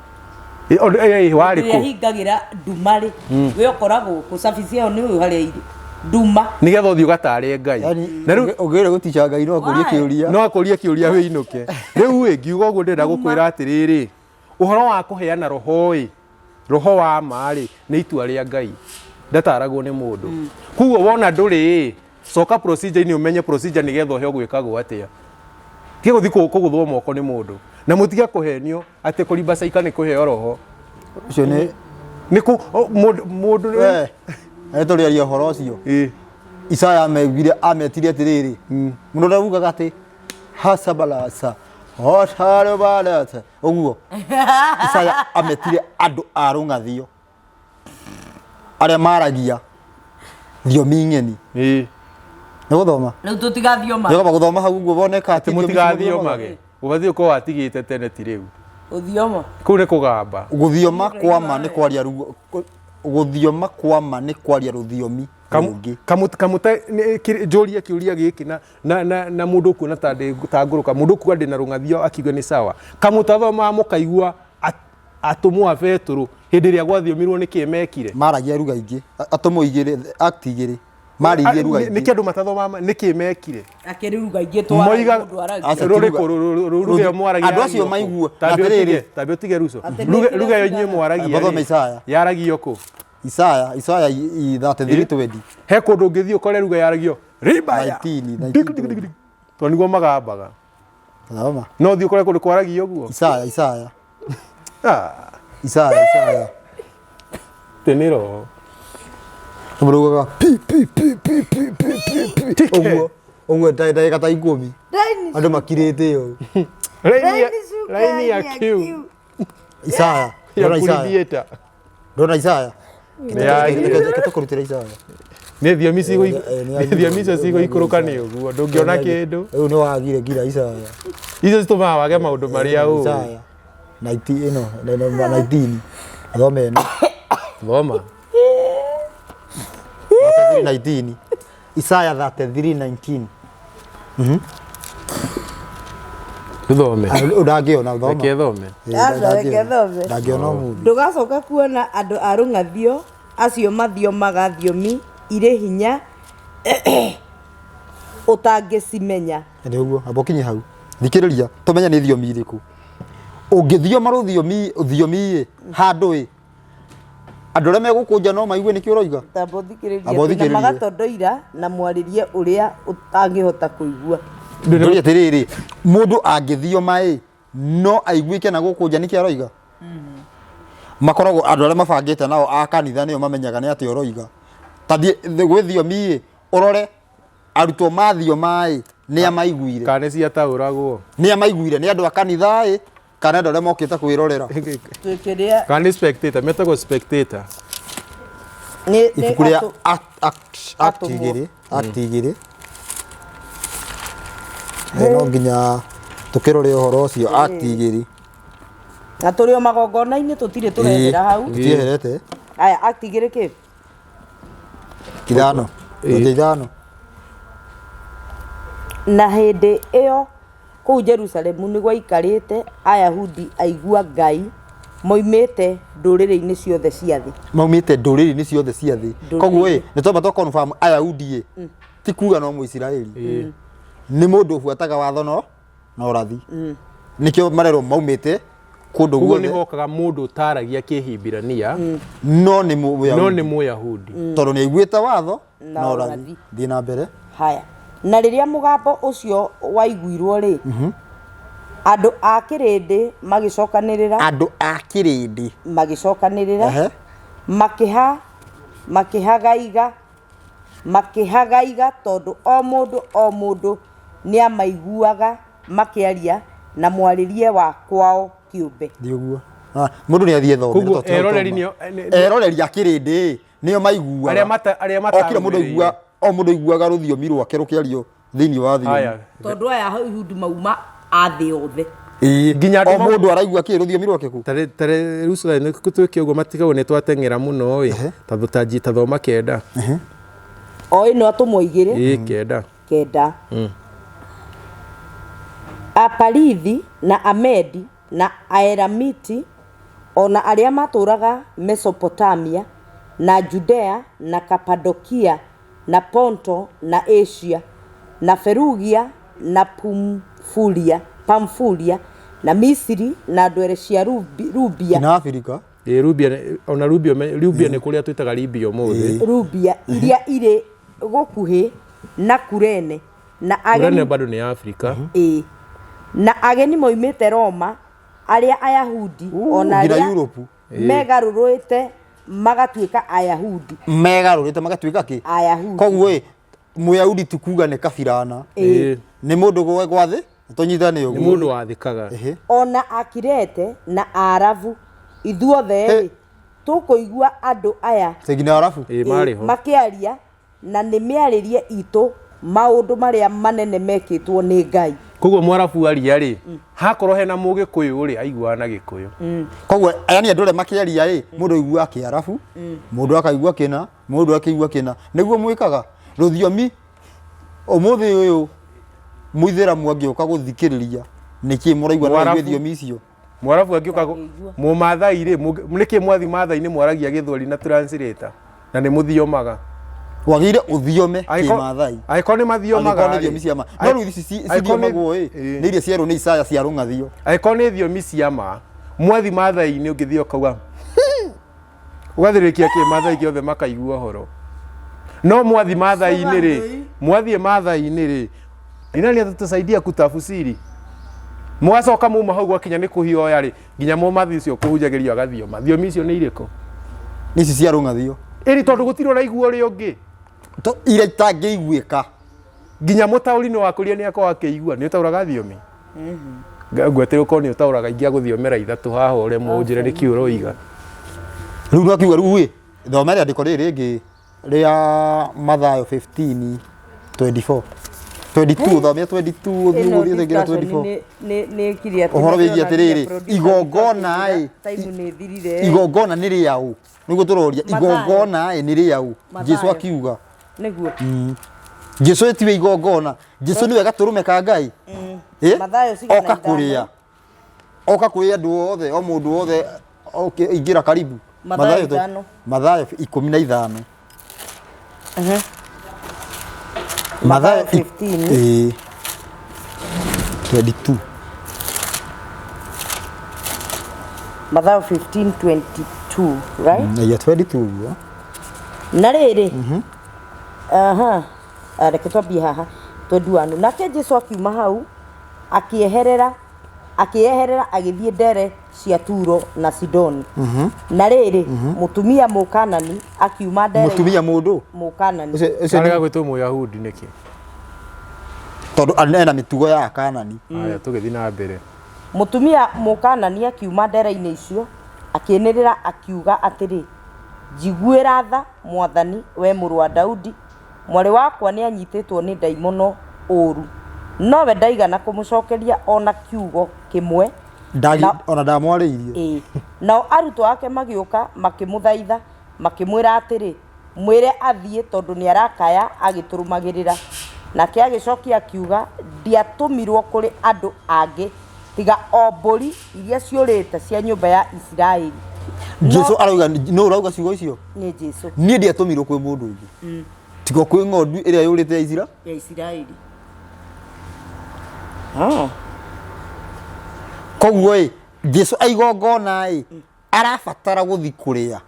warĩ kũ hingagĩra nduma rĩ we ũkoragwo kũcabicia ĩyo nĩ ũyũ harĩa irĩ nduma nĩgetha ũthiĩ ũgatare Ngai na rĩu ũngĩrĩra gũtica Ngai no akũrie kĩũria wĩinũke rĩu ngiuga ũguo ndĩrenda gũkwĩra atĩrĩrĩ ũhoro wa kũheana roho wa marĩ nĩ itua rĩa Ngai ndataragwo nĩ mũndũ koguo wona ndũrĩ coka procedure-inĩ ũmenye procedure nĩgetha ũheo gwĩkagwo atĩa tiga gũthiĩ kũgũthwo moko nĩ mũndũ na mũtige kũhenio atĩ kũrimba caika nĩ kũheo roho ũcio nĩ mũndũ tũrĩaria ũhoro ũcio Isaya ametirie atĩrĩrĩ mũndũ ũrĩa ugaga atĩ hasabalasa otarũbalete ũguo Isaya ametire andũ a rũng'athio aria maragia thiomi ng'eni nĩ nĩgũthoma rĩu tũtigathioma nĩgomba gũthoma hau guo woneka atĩ mũtigathiomage ũbathiĩ ũkorwo watigĩte tene ti rĩu ũthioma kũu nĩ kũgamba gũthioma kwa ma nĩ kwaria gũthioma kwa ma nĩ kwaria rũthiomi rũngĩ kamuta njũria kĩũria gĩkĩ na mũndũ kuona ta ngũrũka mũndũ kuga ndĩ na rũng'athio akiuga nĩ sawa kamũtathomaga mũkaigua atũmwo a Petũrũ hĩndĩ ĩrĩa gwathiomirwo nĩkĩ mekire maragia ruga ingĩ atũmwo igĩrĩ act igĩrĩ marigie ruga ingĩ nĩkĩ andũ matathomaga nĩkĩ mekire akĩruga ingĩ twara mũndũ aragia rũrĩkũ ruge mwaragia andũ acio maigua atĩrĩrĩ tambe ũtige ruco ruge yo inyuĩ mwaragia bathoma Isaya yaragio kũ Isaya 33:20 he kũndũ ũngĩthiĩ ũkore ruga yaragio ribaya 19 to niguo magambaga thoma no thiĩ ũkore kũndũ kwaragio ũguo Isaya tenero mũrugaga ũguo ndagĩka ta 10 andũ makirĩte yo raini ya kiu Isaya ndona Isaya ketũkũrutĩra Isaya nĩ thiomi icio cigũikũrũka nĩ ũguo ndũngĩona kĩndũ rĩu nĩ wagire ngira Isaya icio citũmaga wage maũndũ marĩa ũĩ Isaya 19 thoma ĩno thoma 19 Isaya 33:19 Thome. Ndangĩona thoma. Reke thome. Reke thome. Ndangĩona mũndũ. Ndũgacoka kuona andũ a rũng'athio acio mathiomaga thiomi irĩ hinya ũtangĩcimenya. Nĩ ũguo, abokinye hau. Thikĩrĩria, tũmenya nĩ thiomi irĩkũ. Ũngĩthioma thiomi handũ andũ arĩa megũkũnja no maigue nĩkĩo ũroiga. Tambo thikĩrĩria na magatondoira na mwarĩrie ũrĩa ũtangĩhota kũigua. Ndũrĩa atĩrĩrĩ, mũndũ angĩthioma no aiguĩke na gũkũnja nĩkĩo aroiga. Makoragwo andũ arĩa mabangĩte nao a kanitha nĩo mamenyaga nĩ atĩ ũroiga. Tathi gwĩ thiomi ũrore arutwo mathioma nĩ amaiguire. Kana cia taũragwo. Nĩ amaiguire nĩ andũ a kanitha kana andũ arĩa mokĩte kwĩrorera. Twĩkĩrĩa kana spectator, metagwo spectator. Ibuku rĩa act igĩrĩ. No nginya tukirore ũhoro ũcio act igĩrĩ. Na tũrĩ o magongona-inĩ tũtirĩ tũrehera hau. Tũtiherete. Aya act igĩrĩ kĩ? Kithano. Ithano. Na hĩndĩ ĩyo kũu Jerusalemu nĩ gwaikarĩte Ayahudi aigua Ngai moimĩte ndũrĩrĩ-inĩ ciothe cia thĩ. Moimĩte ndũrĩrĩ-inĩ ciothe cia thĩ. Koguo nĩ twamba to confirm Ayahudi ti kuga no Mũisiraeli. Nĩ mũndũ ũbuataga watho no ũrathi. Nĩkĩo marerwo maumĩte kũndũ guothe. Nĩ hokaga mũndũ ũtaragia Kĩhibirania no nĩ Mũyahudi. Tondũ nĩ aiguĩte watho no ũrathi. Thiĩ na mbere. Haya. Na rĩrĩa mũgambo ũcio waiguirwo rĩ, andũ a kĩrĩndĩ magĩcokanĩrĩra. Andũ a kĩrĩndĩ magĩcokanĩrĩra makĩhagaiga tondũ o mũndũ nĩ amaiguaga makĩaria na mwarĩrie wa kwao kĩũmbe. Ndĩuguo. Mũndũ nĩ athiĩ thome. Koguo eroreri a kĩrĩndĩ nĩo maiguaga. Arĩa matarĩ mũndũ aiguaga rũthiomi rwake rũkĩario thĩinĩ wa thiomi. Tondũ aya Ayahudi mauma a thĩ yothe. Nginya o mũndũ araigua kĩ rũthiomi rwake ku. Tare rucio nĩ twĩke ũguo matigagwo nĩ twateng'era mũno tondũ tanjita thoma kenda. O ĩno atũmwo igĩrĩ. Kenda. Aparithi na Amedi na Aelamiti ona arĩa matũraga Mesopotamia na Judea na Kapadokia na Ponto na Asia na Ferugia na Pamfulia na Misiri na ndwere cia Rubia na Afrika. Rubia nĩ kũrĩa twĩtaga Libia ũmũthĩ. Rubia iria irĩ gũkuhĩ na Kurene na ageni bado nĩ Afrika. Na ageni moimĩte Roma arĩa Ayahudi ona arĩa megarũrũĩte magatuĩka Ayahudi. Megarũrĩte magatuĩka kĩ? Ayahudi. Koguo Mũyahudi ti kuga nĩ kabirana. Nĩ mũndũ gwa thĩ tũnyitane ũguo. Nĩ mũndũ wathĩkaga. Ona Akirete na Arabu ithuothe tukuigua andu aya segina arafu makiaria na nĩ mĩarĩrie itũ maũndũ marĩa manene mekĩtwo nĩ Ngai. Koguo mwarabu aria ri hakorwo hena Mũgĩkũyũ ri aiguaga na Gĩkũyũ. Koguo aya nĩ andũ arĩa makĩaria ĩ mũndũ aigua Kĩarabu, mũndũ akaigua kĩna, mũndũ akaigua kĩna. Nĩguo mwĩkaga rũthiomi ũmũthĩ ũyũ Mũithĩramu angĩũka gũthikĩrĩria nĩkĩ mũraigua na rũthiomi icio. Mwarabu angĩũka Mũmaathai ri nĩkĩ mwathi Maathai-inĩ mwaragia Gĩthweri na translator na nĩ mũthiomaga. Wagire uthiome Kĩmaathai. Aikoni mathiomaga. Aikoni thiomi cia ma. No rĩu ici cithiomagwo ĩ nĩ iria cierwo nĩ Isaya cia rũng'athio. Aikoni thiomi cia ma. Mwathi Maathai-inĩ ũngĩthio kauga. Ugathĩrĩkia Kĩmaathai gĩothe makaigua ũhoro. No mwathi Maathai-inĩ ri, mwathi Maathai-inĩ ri. Ni nani atatusaidia kutafsiri? Mwacoka muma hau gwakinya nĩ kũhioya ri, nginya mũmathi ũcio kũhunjagĩrio agathioma. Thiomi icio nĩ irĩkũ? Nĩ ici cia rũng'athio. Ĩrĩ tondũ gũtirwo na iguo ũrĩa ũngĩ. Ira itangĩiguĩka. Nginya mũtaũri nĩ wakũria nĩ akorwo akĩigua nĩ ũtauraga thiomi. Ngweterwo ko nĩ ũtauraga ingĩa gũthiomera ithatũ haha ũrĩa mũnjĩre nĩ kiũ ũroiga. Rĩu no kiuga rĩu ĩ thomera andĩko rĩrĩ rĩngĩ rĩa Mathayo 15:24. 22 thomera 22 ũthiĩ ũthengira 24. Nĩ kiri atĩ ũhoro wĩgiĩ atĩrĩrĩ igongona ĩ time nĩ thirire. Igongona nĩ rĩaũ nĩguo tũroria igongona ĩ nĩ rĩaũ Jesũ akiuga nĩguo Jesũ etiwe igongona Jesũ nĩwe gatũrũme ka Ngai oka kũrĩa andũ othe o mũndũ wothe ingĩra karibu Mathayo 15. Mathayo 15 22. Mathayo 15:22, right? Yeah, 22. Na rĩrĩ reke twambie haha 21. Nake Jesũ akiuma hau akĩeherera agĩthiĩ ndere cia Turo na Sidoni. Na rĩrĩ mũtumia Mũkanani akiuma ndere. Mũtumia mũndũ Mũkanani arega gwĩtwo Mũyahudi nĩkĩ? Tondũ ena mĩtugo ya Kanani. Aya tũgĩthiĩ na mbere. Mũtumia Mũkanani akiuma ndere-inĩ icio akĩenĩrĩra akiuga atĩrĩ, njiguĩra tha Mwathani we mũrũ wa Daudi, mwarĩ wakwa nĩ anyitĩtwo nĩ ndaimono ũru. Nowe ndaigana kũmũcokeria ona kiugo kĩmwe ona ndamwarĩirie. Nao arutwo ake magĩũka makĩmũthaitha makĩmwĩra atĩrĩ, mwĩre athiĩ tondũ nĩ arakaya agĩtũrũmagĩrĩra. Nake agĩcokia akiuga, ndiatũmirwo kũrĩ andũ angĩ tiga o mbũri iria ciũrĩte cia nyũmba ya Isiraeli. Jesũ arauga no urauga ciugo icio? Nĩ Jesũ. Niĩ ndiatũmirwo kwĩ mũndũ ũngĩ. Tiga kwĩ ng'ondu ĩrĩa yũrĩte ya Isiraeli. Koguo Jesũ aigongona arabatara gũthi kũrĩa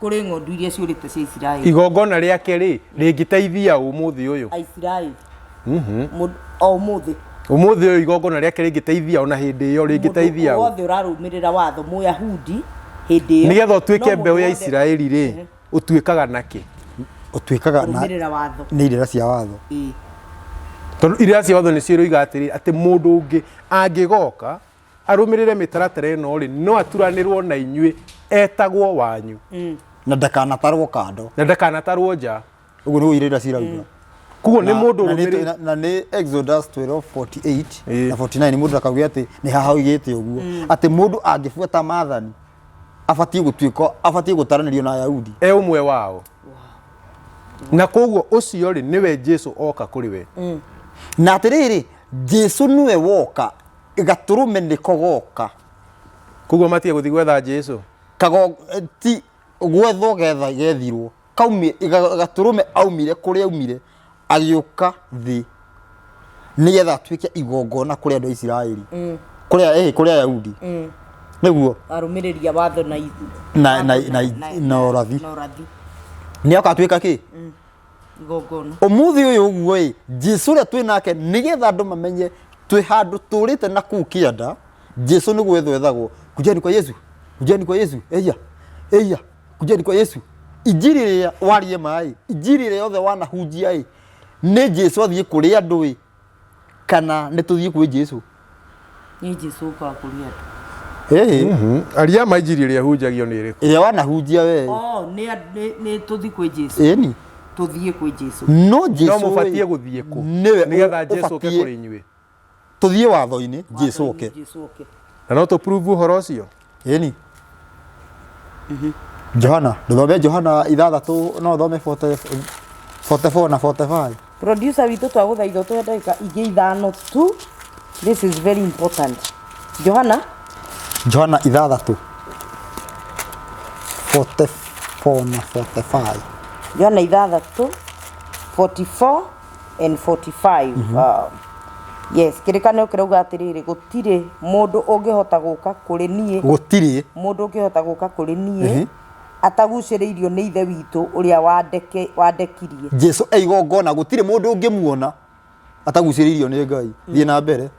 kũrĩ ng'ondu iria ciũrĩte cia Isiraeli. Igongona rĩake rĩ rĩngĩteithia ũmũthĩ ũyũ Isiraeli. Ũmũthĩ ũyũ igongona rĩake rĩngĩteithia ona hĩndĩ ĩyo rĩngĩteithia wothe ũrarũmĩrĩra watho Mũyahudi hĩndĩ ĩyo. Nĩgetha ũtuĩke mbeũ ya Isiraeli rĩ ũtuĩkaga nakĩ? Ũtuĩkaga na nĩ irĩra cia watho. Tondũ irĩra cia watho nĩcio iroiga atĩ mũndũ ũngĩ angĩgoka arũmĩrĩre mĩtaratara ĩno rĩ no aturanĩrwo na inyuĩ etagwo wanyu na ndakanatarwo kando na ndakanatarwo nja. Ũguo nĩguo irĩra cirauga. Koguo nĩ mũndũ ũrũmĩrĩre na nĩ Exodus 12:48 na 49 mũndũ akauga atĩ nĩ haha oigĩte ũguo atĩ mũndũ angĩbuata maathani abatiĩ gũtaranĩrio na Ayahudi ũmwe wao. Na koguo ũcio rĩ nĩwe Jesũ oka kũrĩ we. Na atĩrĩrĩ Jesũ nĩwe woka gatũrũme nĩko goka. Koguo matige gũthiĩ gwetha Jesũ ti gwethwo gethirwo gatũrũme aumire kũrĩa aumire agĩũka thĩ nĩgetha atuĩke igongona kũrĩ andũ a Isiraeli kũrĩ Ayahudi nĩguo arũmĩrĩria watho na ũrathi nĩoka atuĩka kĩ igongona. Ũmũthĩ ũyũ ũguo Jesũ ũrĩa twĩ nake nĩgetha andũ mamenye twĩ handũ tũrĩte na kũu kĩanda. Jesũ nĩ gwethwo ethagwo, kujeni kwa Yesu, kujeni kwa Yesu, eia kujeni kwa Yesu. Injiri rĩrĩa warie maĩ, injiri rĩrĩa yothe wanahunjia nĩ Jesũ athiĩ kũrĩ andũ kana nĩ tũthiĩ kwĩ Jesũ? Nĩ Jesũ ũka kũrĩ andũ. aria mainjiri ria hunjagio ni iriku ĩrĩa wanahunjia we nĩ tũthi kwĩ Jesu ĩni tũthiĩ kwĩ Jesu no Jesu no mubatie guthie ku niwe nigetha Jesu oke kuri inyuĩ tũthiĩ watho-inĩ Jesu oke na no tu prove uhoro ucio ĩni Johana ndũthome Johana 6 no thome 44 na 45 producer witũ twagũthaitha tũhe ndagĩka ingĩ ithano tu. This is very important. Johana 6 44 na 45 Johana 6 44 and 45 yes kĩrĩkanĩro kĩrauga atĩrĩrĩ gũtirĩ mũndũ ũngĩhota gũka kũrĩ niĩ mũndũ ũngĩhota gũka kũrĩ niĩ atagucĩrĩirio nĩ ithe witũ ũrĩa wandekirie. Jesu eigongona gũtirĩ mũndũ ũngĩmuona atagucĩrĩirio nĩ Ngai. Thiĩ na mbere.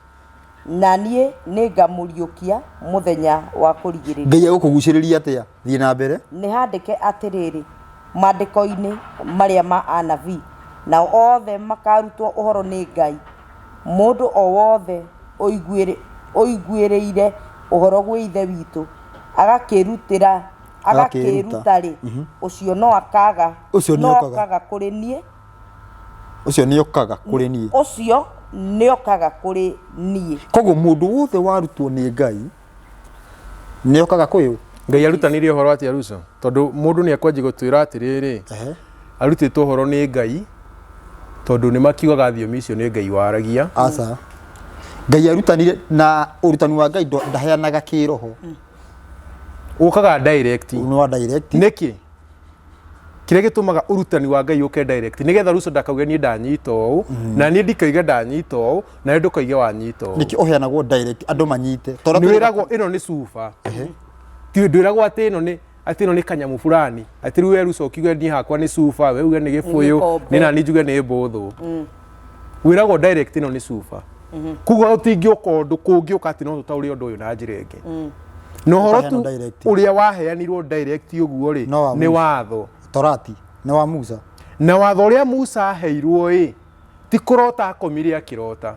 Na niĩ nĩngamũriũkia mũthenya wa kũrigĩrĩria. Ngai egũkũgucĩrĩria atĩa? Thiĩ na mbere. Nĩ handĩke atĩrĩrĩ maandĩko-inĩ marĩa ma anabii nao othe makarutwo ũhoro nĩ Ngai. Mũndũ o wothe ũiguĩrĩire ũhoro gwĩ ithe witũ agakĩruta rĩ ũcio no akaga kũrĩ niĩ ũcio nĩ okaga kũrĩ niĩ. Koguo mũndũ wothe warutwo nĩ Ngai nĩ okaga kwĩ Ngai arutanirie ũhoro atia Ruso tondũ mũndũ nĩ akwanjia gũtwĩra atĩrĩrĩ arutĩtwo ũhoro nĩ Ngai tondũ nĩ makiugaga thiomi icio nĩ Ngai waragia. Aca Ngai arutanire na ũrutani wa Ngai ndaheanaga kĩroho ũkaga direct nĩkĩ kĩrĩa gĩtũmaga ũrutani wa Ngai ũke direct nĩgetha Ruso ndakauge niĩ ndanyita ũũ na niĩ ndikauge ndanyita ũũ na niĩ ndũkauge wanyita ũũ. Nĩkĩ ũheanagwo direct andũ manyite tondũ nĩwĩragwo ĩno nĩ cuba ti ndwĩragwo atĩ ĩno nĩ kanyamu fulani atĩ rĩu Ruso ũkiuge niĩ hakwa nĩ cuba we uge nĩ gĩbũyũ nĩ nani njuge nĩ mbũthũ wĩragwo direct ĩno nĩ cuba kuga ũtingĩũka ũndũ kũngĩũka atĩ no tũtaũre ũndũ ũyũ na njĩra ĩngĩ no ũhoro tu ũrĩa waheanirwo direct ũguo rĩ nĩ watho Torati nĩ wa Musa na watho ũrĩa Musa aheirwo ti kũrota akomire akĩrota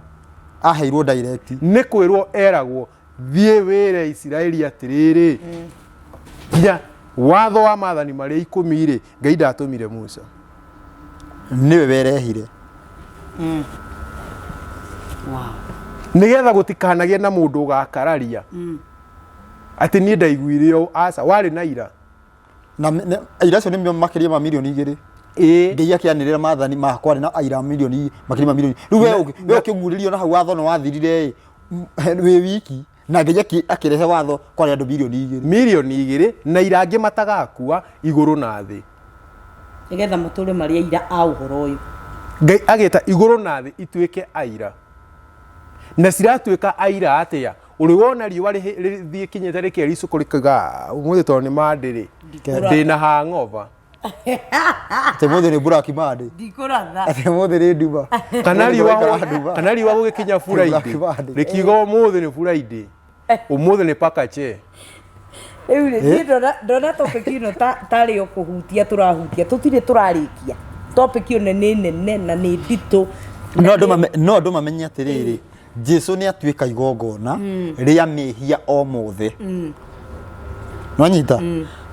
aheirwo direct nĩ kwĩrwo eragwo thiĩ wĩre Isiraeli atĩrĩrĩ nginya watho wa maathani marĩa 10 rĩ Ngai ndatũmire Musa niwe werehire nĩgetha gũtikanagie na mũndũ ũgakararia atĩ niĩ ndaiguire ũũ aca warĩ na ira na ira cio nĩ makĩria ma milioni 2 Ngai akĩanĩrĩra maathani makwa na aira milioni makĩria ma milioni rĩu we ũkĩguũrĩrio na hau watho no wathirire wĩ wiki na Ngai akĩrehe watho kwarĩ andũ milioni 2 na ira angĩ matagakua igũrũ na thĩ nĩgetha matũre marĩa ira a ũhoro ũyũ Ngai agĩta igũrũ na thĩ ituĩke aira na ciratuĩka aira atĩa ũrĩ wona riũa rĩthiĩ kinyĩte rĩkĩria icũkũ rĩkauga ũmũthĩ tondũ nĩ mandĩ rĩ ndĩna hangover atĩ mũthĩ nĩ Black Monday ndikũratha atĩ mũthĩ nĩ nduma kana riũa gũgĩkinya Friday rĩkiuga ũmũthĩ nĩ Friday ũmũthĩ nĩ pakache rĩu nĩ ndona topic ĩno tarĩ o kũhutia tũrahutia tũtirĩ tũrarĩkia topic ĩno nĩ nene na nĩ nditũ no andũ mamenye atĩrĩrĩ Jesu nĩ atuĩka igongona rĩa mĩhia o mothe nwanyita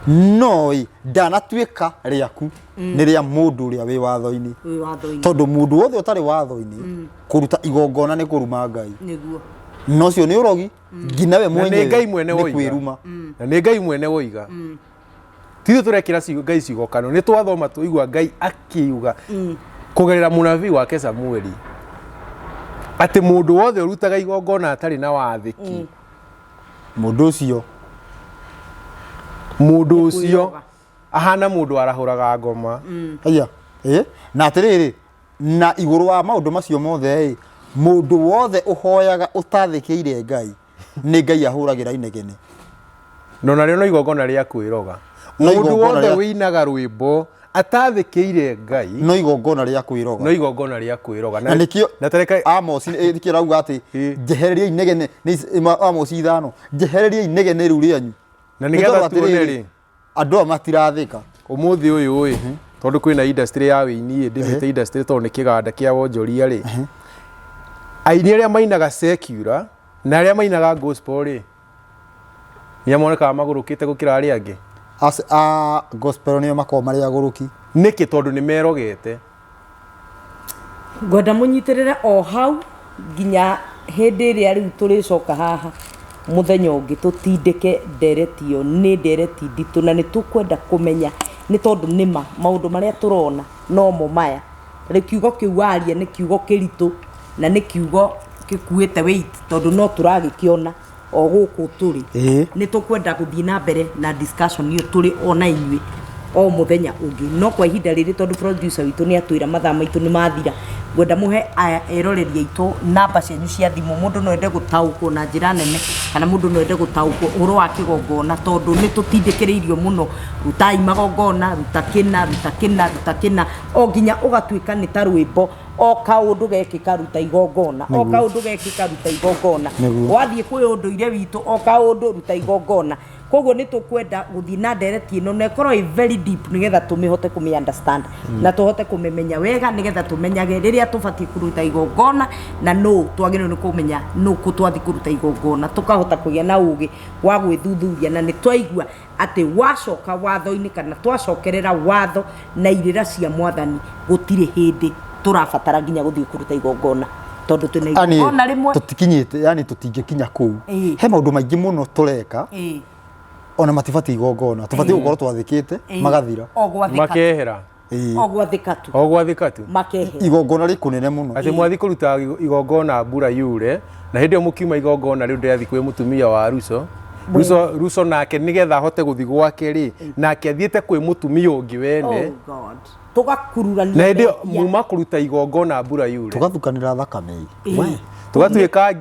no ndanatuĩka rĩaku nĩ rĩa mũndũ ũrĩa wĩ watho-inĩ tondũ mũndũ wothe ũtarĩ watho-inĩ kũruta igongona nĩ kũruma Ngai no ũcio nĩ ũrogi nginya we mwenyewe nĩ kwĩruma na nĩ Ngai mwene woiga titũ tũrekĩra Ngai cigokano nĩ twathoma tũigua Ngai akiuga kũgerera mũnabii wake Samueli atĩ mũndũ wothe ũrutaga igongona atarĩ na wathĩki mũndũ ũcio ahana mũndũ arahũraga ngoma aya na atĩrĩrĩ na igũrũ wa maũndũ macio mothe mũndũ wothe ũhoyaga ũtathĩkĩire Ngai nĩ Ngai ahũragĩra inegene no narĩo no igongona rĩa kwĩroga mũndũ wothe wĩinaga rwĩmbo atathĩkĩire Ngai no igongona rĩa kwĩroga na nĩkĩo Amos ĩkĩrauga atĩ njehereria inegene Amos 5 njehereria inegene rĩu rĩanyu na nĩgetha tuone rĩ andũ aya matirathĩka ũmũthĩ ũyũ tondũ kwĩna industry ya wĩini ndĩmĩte industry tondũ nĩ kĩganda kĩa wonjoria rĩ aini arĩa mainaga secular na arĩa mainaga gospel rĩ nĩamonekaga magũrũkĩte gũkĩra arĩa angĩ gospel nĩo makoragwo marĩ agũrũki nĩkĩ tondũ nĩ merogete ngwenda mũnyitĩrĩre o hau nginya hĩndĩ ĩrĩa rĩu tũrĩcoka haha mũthenya ũngĩ tũtindĩke ndereti ĩyo nĩ ndereti nditũ na nĩ tũkwenda kũmenya nĩ tondũ nĩma maũndũ marĩa tũrona no mo maya rĩ kiugo kĩu waria nĩ kiugo kĩritũ na nĩ kiugo gĩkuĩte weight tondũ no tũragĩkĩona o gũkũ tũrĩ nĩ tũkwenda gũthiĩ na mbere na discussion ĩyo tũrĩ ona inyuĩ o mũthenya ũngĩ no kwa ihinda rĩrĩ tondũ producer witũ nĩ atwĩra mathaa maitũ nĩ mathira ngwenda mũhe eroreri aitũ namba cianyu cia thimũ mũndũ no ende gũtaũkwo na njĩra nene kana mũndũ no ende gũtaũkwo ũhoro wa kĩgongona tondũ nĩ tũtindĩkĩrĩirio mũno rutai magongona ruta kĩna o nginya ũgatuĩka nĩ ta rwĩmbo o kaũndũ gekĩka ruta igongona o kaũndũ gekĩka ruta igongona wathiĩ kwĩ ũndũire witũ o kaũndũ ruta igongona koguo nĩ tũkwenda gũthiĩ na ndereti ĩno na ĩkorwo very deep nĩgetha tũmĩhote kũmĩ understand na tũhote kũmĩmenya wega nĩgetha tũmenyage rĩrĩa tũbatiĩ kũruta igongona na no twagĩrĩirwo nĩ kũmenya no kũ twathiĩ kũruta igongona tũkahota kũgĩa na ũgĩ wa gwĩthuthuria na nĩ twaigua atĩ wacoka watho-inĩ kana twacokerera watho na irĩra cia mwathani gũtirĩ hĩndĩ tũrabatara nginya gũthiĩ kũruta igongona tondũ twĩna igongona rĩmwe tũtikinyĩte yani tũtingĩkinya kũu he maũndũ maingĩ mũno tũreka ona matibatiĩ igongona tũbatiĩ gũkorwo twathĩkĩte magathira makehera o gwathĩka tu igongona rĩkũnene mũno atĩ mwathi kũruta igongona mbura yure na hĩndĩ ĩyo mũkiuma igongona rĩu ndĩrathiĩ kwĩ mũtumia wa Ruso nake nĩgetha ahote gũthiĩ gwake rĩ nake athiĩte kwĩ mũtumia ũngĩ wene tũgakururania na hĩndĩ muma kũruta igongona mbura yure tũgathukanĩra thakame tũgatuĩka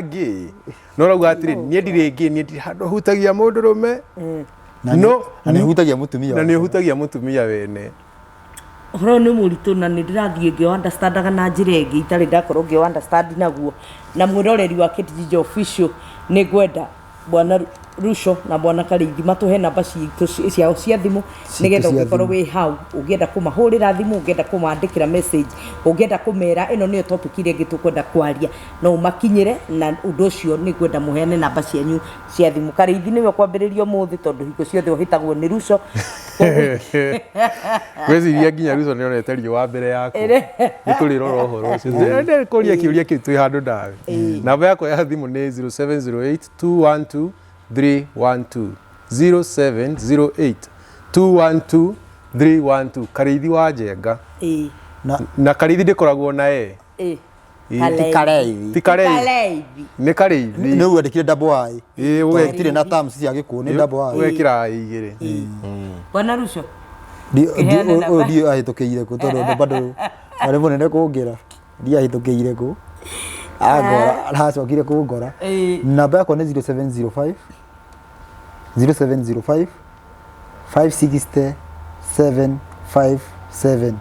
ngĩ no rauga atĩrĩ niĩ ndirĩ ngĩ niĩ ndirĩ handũ hutagia mũndũrũme no na nĩ hutagia mũtumia na nĩ hutagia mũtumia wene ũhoro nĩ mũritũ na nĩ ndĩrathiĩ ngĩ understandaga na njĩra ĩngĩ itarĩ ndakorwo ngĩ understand naguo na mwĩroreri wa Kate Official nĩ ngwenda bwana Ruso na bwana Karithi matũhe namba citũ ciao cia thimũ nĩgetha ũngĩkorwo wĩ hau ũngĩenda kũmahũrĩra thimũ ũngĩenda kũmandĩkĩra message ũngĩenda kũmera ĩno nĩyo topic ĩrĩa ĩngĩ tũkwenda kwaria no ũmakinyĩre na ũndũ ũcio nĩ ngwenda mũheane namba cianyu cia thimũ Karithi nĩwe kwambĩrĩria ũmũthĩ tondũ hingo ciothe ũhĩtagwo nĩ Ruso gwĩciria nginya Ruso nĩ onete rio wa mbere yaku nĩ tũrĩrora ũhoro ũcio ndĩ kũria kĩũria kĩu twĩ handũ ndawe namba yakwa ya thimũ nĩ 0708 212 312 0708 212 312 Karithi wa Njenga na Karithi ndĩkoragwo na ti Kareithi nĩ Kareithi nĩ wandĩkire double I ũgekire na terms cia gĩkũũ nĩ double I ũgekira igĩrĩ bwana Ruso ndio ahĩtũkĩire kũ tondũ bado arĩ mũnene kũngĩra ndio ahĩtũkĩire kũ agora aracokire kũngora namba yakwa nĩ 0705 560 757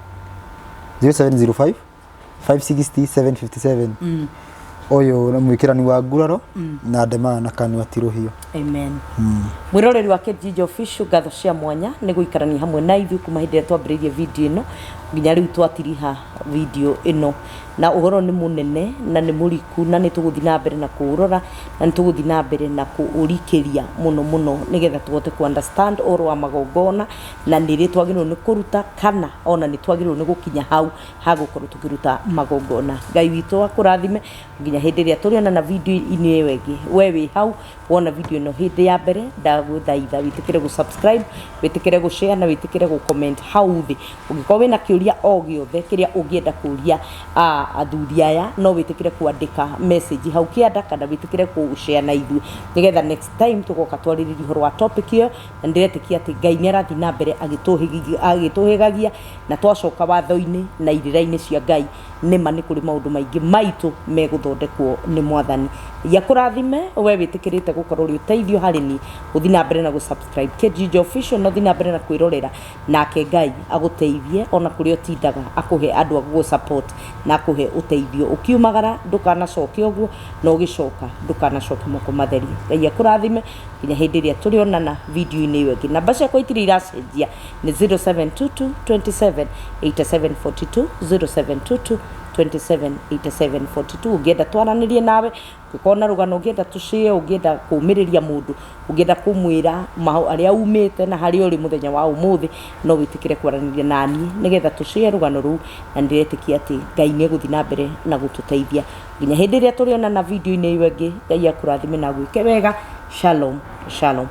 0705 560 757 ũyũ na mwĩkĩrani wa nguraro na ndema na kanua tirohio amen mwĩroreri wa Kate Official ngatho cia mwanya nĩ gũikarania hamwe na ithuĩ kuma hĩndĩ ĩrĩa twambĩrĩirie video ĩno nginya rĩu twatiriha video ĩno na ũhoro nĩ mũnene na nĩ mũriku na nĩ tũgũthiĩ na mbere na kũũrora na nĩ tũgũthiĩ na mbere na kũũrikĩria mũno nĩgetha tũhote ku understand ũhoro wa magongona na nĩ rĩ twagĩrĩirwo nĩ kũruta kana ona nĩ twagĩrĩirwo nĩ gũkinya hau hagũkorwo tũkĩruta magongona Ngai witũ akũrathime nginya hĩndĩ ĩrĩa tũrĩona na video inĩ ĩyo ĩngĩ we wĩ hau wona video ĩno hĩndĩ ya mbere ndagũthaitha wĩtĩkĩre gũ-subscribe wĩtĩkĩre gũ-share na wĩtĩkĩre gũ-comment hau thĩ ũngĩkorwo wĩna kĩũria o gĩothe kĩrĩa ũngĩenda kũria athuri aya no wĩtĩkĩre kwandĩka message hau kĩanda kana wĩtĩkĩre kũ-share na ithuĩ nĩgetha next time tũgoka twarĩrĩria ũhoro wa topic ĩyo na ndĩretĩkia atĩ Ngai nĩ arathiĩ na mbere agĩtũhĩgagia na twacoka watho-inĩ na irĩra-inĩ cia Ngai nĩma nĩ kũrĩ maũndũ maingĩ maitũ megũthondekwo nĩ mwathani yakũrathime we wĩtĩkĩrĩte gũkorwo ũrĩ ũteithio harĩ niĩ gũthiĩ na mbere na gũ-subscribe Kate Official no thiĩ na mbere na kwĩrorera nake Ngai agũteithie ona kũrĩa ũtindaga akũhe andũ a gũ-support na akũhe ũteithio ũkiumagara ndũkanacoke ũguo na ũgĩcoka ndũkanacoke moko matheri Ngai akũrathime nginya hĩndĩ ĩrĩa tũrĩonana video-inĩ ĩyo ĩngĩ namba ciakwa itirĩ iracenjia nĩ 0722 27 8742 0722 278742 ungienda twaranirie nawe ukona rugano ungienda tushie ungienda kumiriria mundu ungienda kumwira maho aria umite na hari uri muthenya wa umuthi no witikire kwaraniria nani nigetha tushie rugano ru na ndiretikia ati Ngai ni guthi na mbere na gututeithia nginya hindi iria turiona na video ini iyo ingi Ngai akurathime na gwike wega. Shalom shalom.